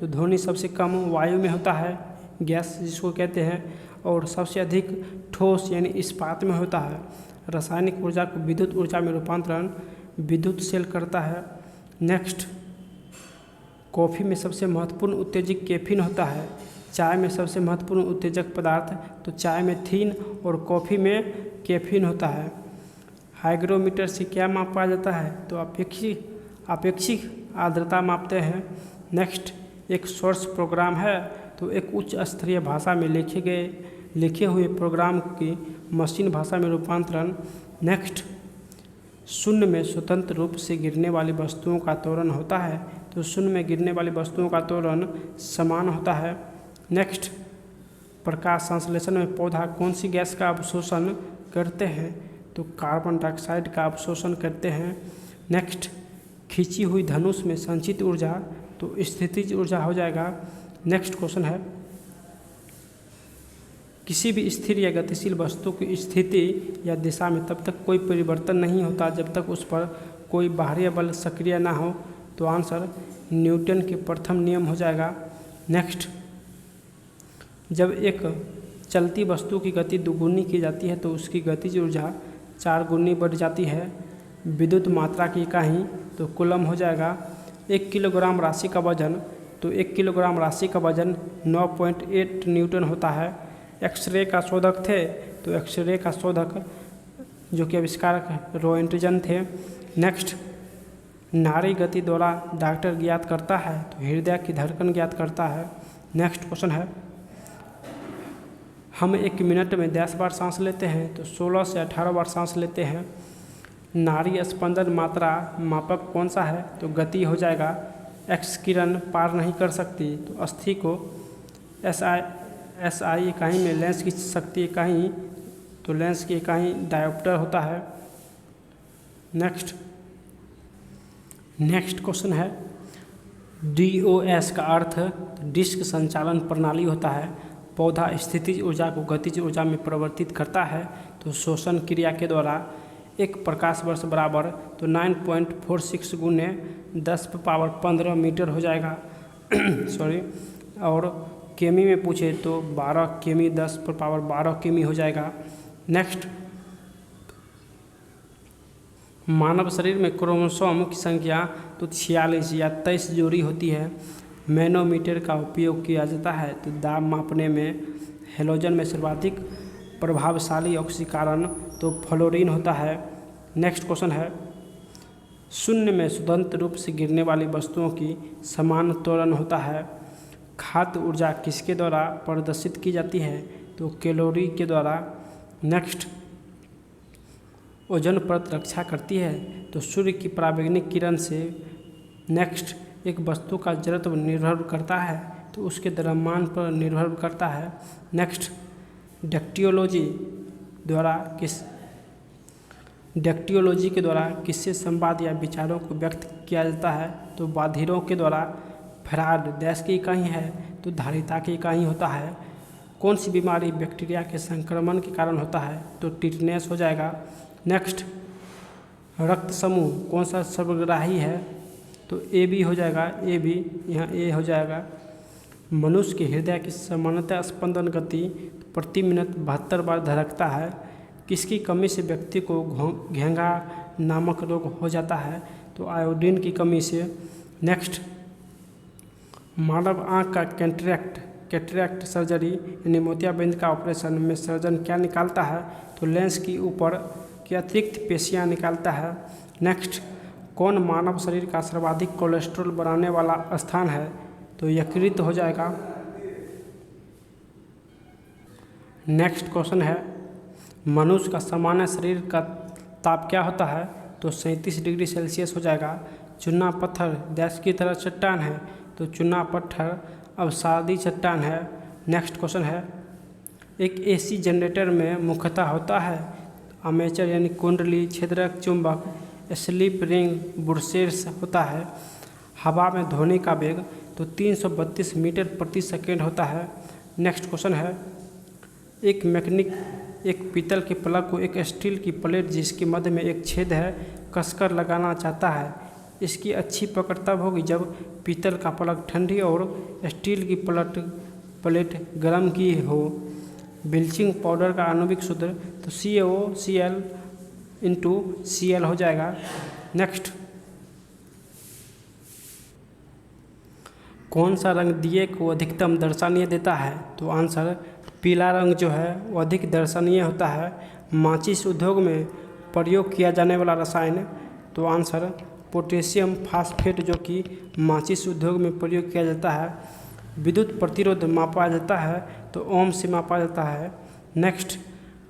A: तो ध्वनि सबसे कम वायु में होता है, गैस जिसको कहते हैं, और सबसे अधिक ठोस यानी इस्पात में होता है। रासायनिक ऊर्जा को विद्युत ऊर्जा में रूपांतरण विद्युत सेल करता है। नेक्स्ट, कॉफ़ी में सबसे महत्वपूर्ण उत्तेजक कैफीन होता है। चाय में सबसे महत्वपूर्ण उत्तेजक पदार्थ, तो चाय में थीन और कॉफ़ी में कैफीन होता है। हाइग्रोमीटर से क्या मापा जाता है? तो अपेक्षिक आर्द्रता मापते हैं। नेक्स्ट, एक सोर्स प्रोग्राम है, तो एक उच्च स्तरीय भाषा में लिखे हुए प्रोग्राम की मशीन भाषा में रूपांतरण। नेक्स्ट, शून्य में स्वतंत्र रूप से गिरने वाली वस्तुओं का त्वरण होता है, तो शून्य में गिरने वाली वस्तुओं का त्वरण समान होता है। नेक्स्ट, प्रकाश संश्लेषण में पौधा कौन सी गैस का अवशोषण करते हैं? तो कार्बन डाइऑक्साइड का अवशोषण करते हैं। नेक्स्ट, खींची हुई धनुष में संचित ऊर्जा, तो स्थितिज ऊर्जा हो जाएगा। नेक्स्ट क्वेश्चन है, किसी भी स्थिर या गतिशील वस्तु की स्थिति या दिशा में तब तक कोई परिवर्तन नहीं होता जब तक उस पर कोई बाहरी बल सक्रिय ना हो, तो आंसर न्यूटन के प्रथम नियम हो जाएगा। नेक्स्ट, जब एक चलती वस्तु की गति दुगुनी की जाती है तो उसकी गतिज ऊर्जा 4 गुनी बढ़ जाती है। विद्युत मात्रा की इकाई, तो कूलम हो जाएगा। 1 किलोग्राम राशि का वजन, तो 1 किलोग्राम राशि का वजन 9.8 न्यूटन होता है। एक्सरे का शोधक थे, तो एक्सरे का शोधक जो कि आविष्कारक रोएंटजन थे। नेक्स्ट, नाड़ी गति द्वारा डॉक्टर ज्ञात करता है, तो हृदय की धड़कन ज्ञात करता है। नेक्स्ट क्वेश्चन है, हम 1 मिनट में 10 बार सांस लेते हैं, तो 16 से 18 बार सांस लेते हैं। नाड़ी स्पंदन मात्रा मापक कौन सा है? तो गति हो जाएगा। एक्स किरण पार नहीं कर सकती, तो अस्थि को एसआई इकाई में लेंस की शक्ति इकाई, तो लेंस की इकाई डायोप्टर होता है। नेक्स्ट क्वेश्चन है, DOS का अर्थ डिस्क संचालन प्रणाली होता है। पौधा स्थितिज ऊर्जा को गतिज ऊर्जा में परिवर्तित करता है, तो शोषण क्रिया के द्वारा। 1 प्रकाश वर्ष बराबर, तो 9.46 गुने 10⁻15 मीटर हो जाएगा। सॉरी, और केमी में पूछे तो 12 केमी 10⁻12 केमी हो जाएगा। नेक्स्ट, मानव शरीर में क्रोमोसोम की संख्या तो 46 या 23 जोड़ी होती है। मैनोमीटर का उपयोग किया जाता है, तो दाब मापने में। हेलोजन में सर्वाधिक प्रभावशाली ऑक्सीकरण तो फ्लोरीन होता है। नेक्स्ट क्वेश्चन है, शून्य में स्वतंत्र रूप से गिरने वाली वस्तुओं की समान त्वरण होता है। खाद्य ऊर्जा किसके द्वारा प्रदर्शित की जाती है? तो कैलोरी के द्वारा। नेक्स्ट, ओजोन परत रक्षा करती है, तो सूर्य की पराबैंगनी किरण से। नेक्स्ट, एक वस्तु का जड़त्व निर्भर करता है, तो उसके द्रव्यमान पर निर्भर करता है। नेक्स्ट, डेक्टियोलॉजी के द्वारा किससे संवाद या विचारों को व्यक्त किया जाता है? तो बाधिरों के द्वारा। फैराड देश की इकाई है, तो धारिता की इकाई होता है। कौन सी बीमारी बैक्टीरिया के संक्रमण के कारण होता है? तो टिटनेस हो जाएगा। नेक्स्ट, रक्त समूह कौन सा सर्वग्राही है? तो AB हो जाएगा। AB यहाँ A हो जाएगा। मनुष्य के हृदय की सामान्यतः स्पंदन गति प्रति मिनट 72 बार धड़कता है। किसकी कमी से व्यक्ति को घेंघा नामक रोग हो जाता है? तो आयोडीन की कमी से। नेक्स्ट, मानव आँख का कैटरेक्ट सर्जरी यानी मोतियाबिंद का ऑपरेशन में सर्जन क्या निकालता है? तो लेंस की ऊपर की अतिरिक्त पेशियाँ निकालता है। नेक्स्ट, कौन मानव शरीर का सर्वाधिक कोलेस्ट्रॉल बढ़ाने वाला स्थान है? तो यकृत हो जाएगा। नेक्स्ट क्वेश्चन है, मनुष्य का सामान्य शरीर का ताप क्या होता है? तो 37 डिग्री सेल्सियस हो जाएगा। चूना पत्थर देश की तरह चट्टान है, तो चूना पत्थर अवसादी चट्टान है। नेक्स्ट क्वेश्चन है, एक एसी जनरेटर में मुख्यतः होता है आर्मेचर यानी कुंडली, छेदक चुंबक, स्लिप रिंग, बुरसेट्स होता है। हवा में ध्वनि का वेग तो 332 मीटर प्रति सेकेंड होता है। नेक्स्ट क्वेश्चन है, एक मैकेनिक एक पीतल के प्लग को एक स्टील की प्लेट जिसके मध्य में एक छेद है कसकर लगाना चाहता है। इसकी अच्छी पकड़ तब होगी जब पीतल का प्लग ठंडी और स्टील की प्लेट गर्म की हो। ब्लीचिंग पाउडर का आणविक सूत्र तो CaOCl × Cl हो जाएगा। नेक्स्ट, कौन सा रंग दिए को अधिकतम दर्शनीय देता है? तो आंसर पीला रंग जो है वो अधिक दर्शनीय होता है। माचिस उद्योग में प्रयोग किया जाने वाला रसायन तो आंसर पोटेशियम फास्फेट जो कि माचिस उद्योग में प्रयोग किया जाता है। विद्युत प्रतिरोध मापा जाता है तो ओम से मापा जाता है। नेक्स्ट,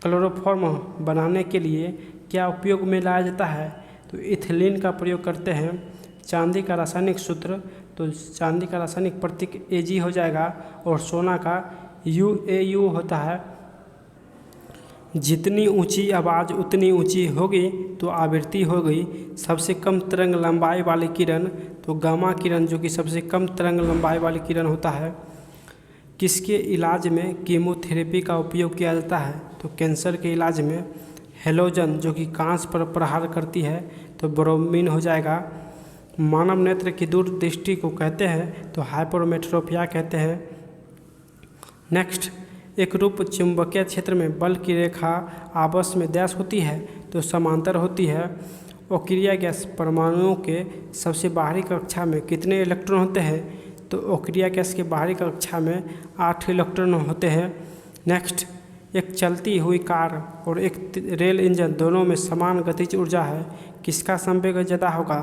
A: क्लोरोफॉर्म बनाने के लिए क्या उपयोग में लाया जाता है? तो इथिलीन का प्रयोग करते हैं। चांदी का रासायनिक सूत्र तो चांदी का रासायनिक प्रतीक Ag हो जाएगा और सोना का UAU होता है। जितनी ऊंची आवाज़ उतनी ऊंची होगी तो आवृत्ति हो गई। सबसे कम तरंग लंबाई वाली किरण तो गामा किरण जो कि सबसे कम तरंग लंबाई वाली किरण होता है। किसके इलाज में कीमोथेरेपी का उपयोग किया जाता है? तो कैंसर के इलाज में। हेलोजन जो कि कांच पर प्रहार करती है तो ब्रोमीन हो जाएगा। मानव नेत्र की दूरदृष्टि को कहते हैं तो हाइपरमेट्रोपिया कहते हैं। नेक्स्ट, एक रूप चुंबकीय क्षेत्र में बल की रेखा आपस में डैश होती है तो समांतर होती है। ओक्रिया गैस परमाणुओं के सबसे बाहरी कक्षा में कितने इलेक्ट्रॉन होते हैं? तो ओक्रिया गैस के बाहरी कक्षा में 8 इलेक्ट्रॉन होते हैं। नेक्स्ट, एक चलती हुई कार और एक रेल इंजन दोनों में समान गतिज ऊर्जा है, किसका संवेग ज़्यादा होगा?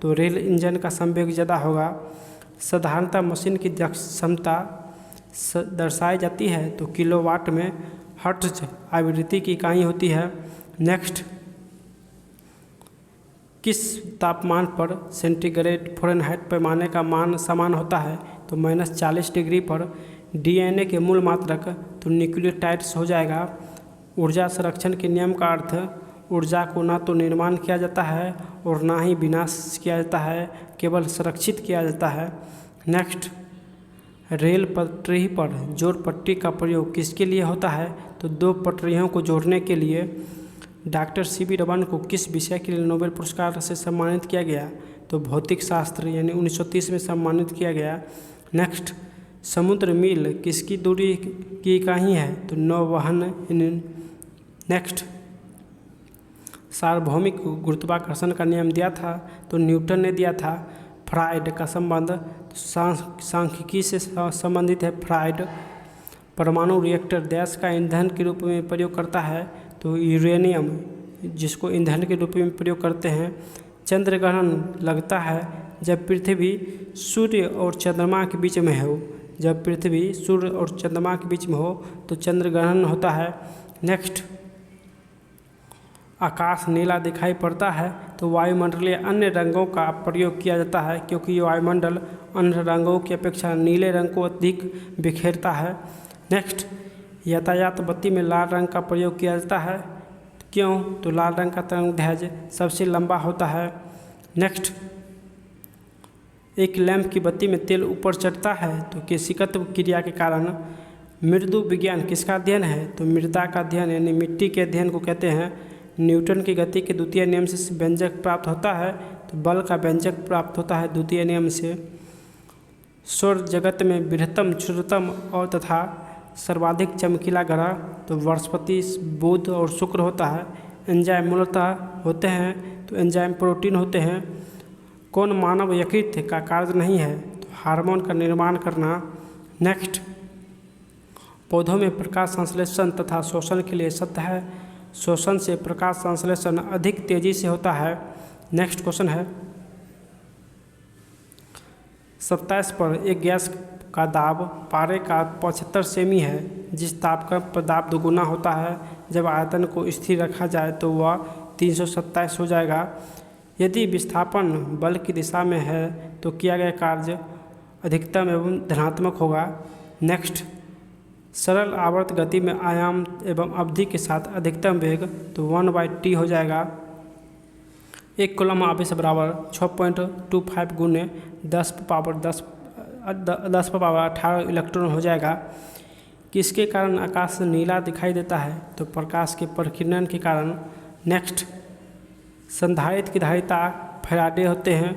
A: तो रेल इंजन का संवेग ज़्यादा होगा। साधारणतः मशीन की क्षमता दर्शाई जाती है तो किलोवाट में। हर्ट्ज आवृत्ति की इकाई होती है। नेक्स्ट, किस तापमान पर सेंटीग्रेड फ़ारेनहाइट पैमाने का मान समान होता है? तो -40 डिग्री पर। DNA के मूल मात्रक तो न्यूक्लियोटाइड्स हो जाएगा। ऊर्जा संरक्षण के नियम का अर्थ ऊर्जा को ना तो निर्माण किया जाता है और ना ही विनाश किया जाता है, केवल संरक्षित किया जाता है। नेक्स्ट, रेल पटरी पर जोड़ पट्टी का प्रयोग किसके लिए होता है? तो 2 पटरियों को जोड़ने के लिए। Doctor C.V. रमन को किस विषय के लिए नोबेल पुरस्कार से सम्मानित किया गया? तो भौतिक शास्त्र यानी 1930 में सम्मानित किया गया। नेक्स्ट, समुद्र मील किसकी दूरी की इकाई है? तो नौवहन। नेक्स्ट, सार्वभौमिक गुरुत्वाकर्षण का नियम दिया था तो न्यूटन ने दिया था। फ्राइड का संबंध सांख्यिकी से संबंधित है। फ्राइड परमाणु रिएक्टर देश का ईंधन के रूप में प्रयोग करता है तो यूरेनियम जिसको ईंधन के रूप में प्रयोग करते हैं। चंद्र ग्रहण लगता है जब पृथ्वी सूर्य और चंद्रमा के बीच में हो। जब पृथ्वी सूर्य और चंद्रमा के बीच में हो तो चंद्र ग्रहण होता है। नेक्स्ट, आकाश नीला दिखाई पड़ता है तो वायुमंडलीय अन्य रंगों का प्रयोग किया जाता है क्योंकि वायुमंडल अन्य रंगों की अपेक्षा नीले रंग को अधिक बिखेरता है। नेक्स्ट, यातायात बत्ती में लाल रंग का प्रयोग किया जाता है, क्यों? तो लाल रंग का तरंगदैर्घ्य सबसे लंबा होता है। नेक्स्ट, एक लैंप की बत्ती में तेल ऊपर चढ़ता है तो केशिकत्व क्रिया के कारण। मृदु विज्ञान किसका अध्ययन है? तो मृदा का अध्ययन यानी मिट्टी के अध्ययन को कहते हैं। न्यूटन की गति के द्वितीय नियम से व्यंजक प्राप्त होता है तो बल का व्यंजक प्राप्त होता है द्वितीय नियम से। सौर जगत में बृहत्तम क्षुद्रतम और तथा सर्वाधिक चमकीला ग्रह तो बृहस्पति, बुध और शुक्र होता है। एंजाइम मूलतः होते हैं तो एंजाइम प्रोटीन होते हैं। कौन मानव यकृत का कार्य नहीं है तो हार्मोन का निर्माण करना। नेक्स्ट, पौधों में प्रकाश संश्लेषण तथा शोषण के लिए सत्य है। शोषण से प्रकाश संश्लेषण अधिक तेजी से होता है। नेक्स्ट क्वेश्चन है, 27 पर एक गैस का दाब पारे का 75 सेमी है। जिस ताप का दाब दोगुना होता है जब आयतन को स्थिर रखा जाए तो वह 327 हो जाएगा। यदि विस्थापन बल की दिशा में है तो किया गया कार्य अधिकतम एवं धनात्मक होगा। नेक्स्ट, सरल आवर्त गति में आयाम एवं अवधि के साथ अधिकतम वेग तो 1/t हो जाएगा। 1 कूलम आवेश बराबर 6.25 गुने 10 पावर 18 इलेक्ट्रॉन हो जाएगा। किसके कारण आकाश नीला दिखाई देता है तो प्रकाश के प्रकीर्णन के कारण। नेक्स्ट, संधारित्र की धारिता फैराडे होते हैं।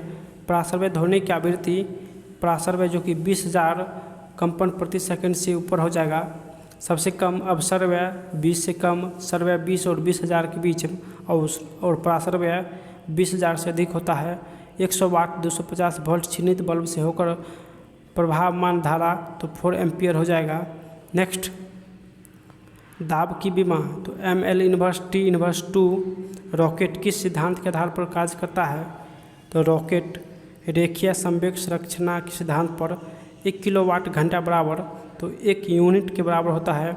A: प्रासर्वय ध्वनि की आवृत्ति प्रासर्वय जो कि 20,000 कंपन प्रति सेकंड से ऊपर हो जाएगा। सबसे कम अपसर्वय 20 से कम, सर्वय 20 और 20,000 के बीच और प्रासर्वय 20,000 से अधिक होता है। 100 वाट 250 वोल्ट छिन्नित बल्ब से होकर प्रभावमान धारा तो 4 एम्पियर हो जाएगा। नेक्स्ट, दाब की विमा तो ml inverse T inverse 2। Rocket किस सिद्धांत के आधार पर कार्य करता है तो रॉकेट रेखीय संवेग संरचना के सिद्धांत पर 1 किलोवाट घंटा बराबर तो 1 यूनिट के बराबर होता है।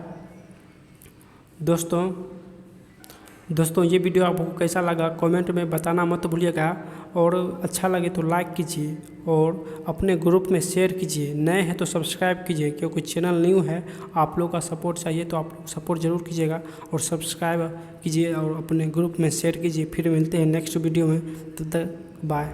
A: दोस्तों ये वीडियो आपको कैसा लगा कमेंट में बताना मत भूलिएगा, और अच्छा लगे तो लाइक कीजिए और अपने ग्रुप में शेयर कीजिए। नए हैं तो सब्सक्राइब कीजिए, क्योंकि चैनल न्यू है। आप लोग का सपोर्ट चाहिए तो आप लोग सपोर्ट ज़रूर कीजिएगा और सब्सक्राइब कीजिए और अपने ग्रुप में शेयर कीजिए। फिर मिलते हैं नेक्स्ट वीडियो में, तब तक बाय।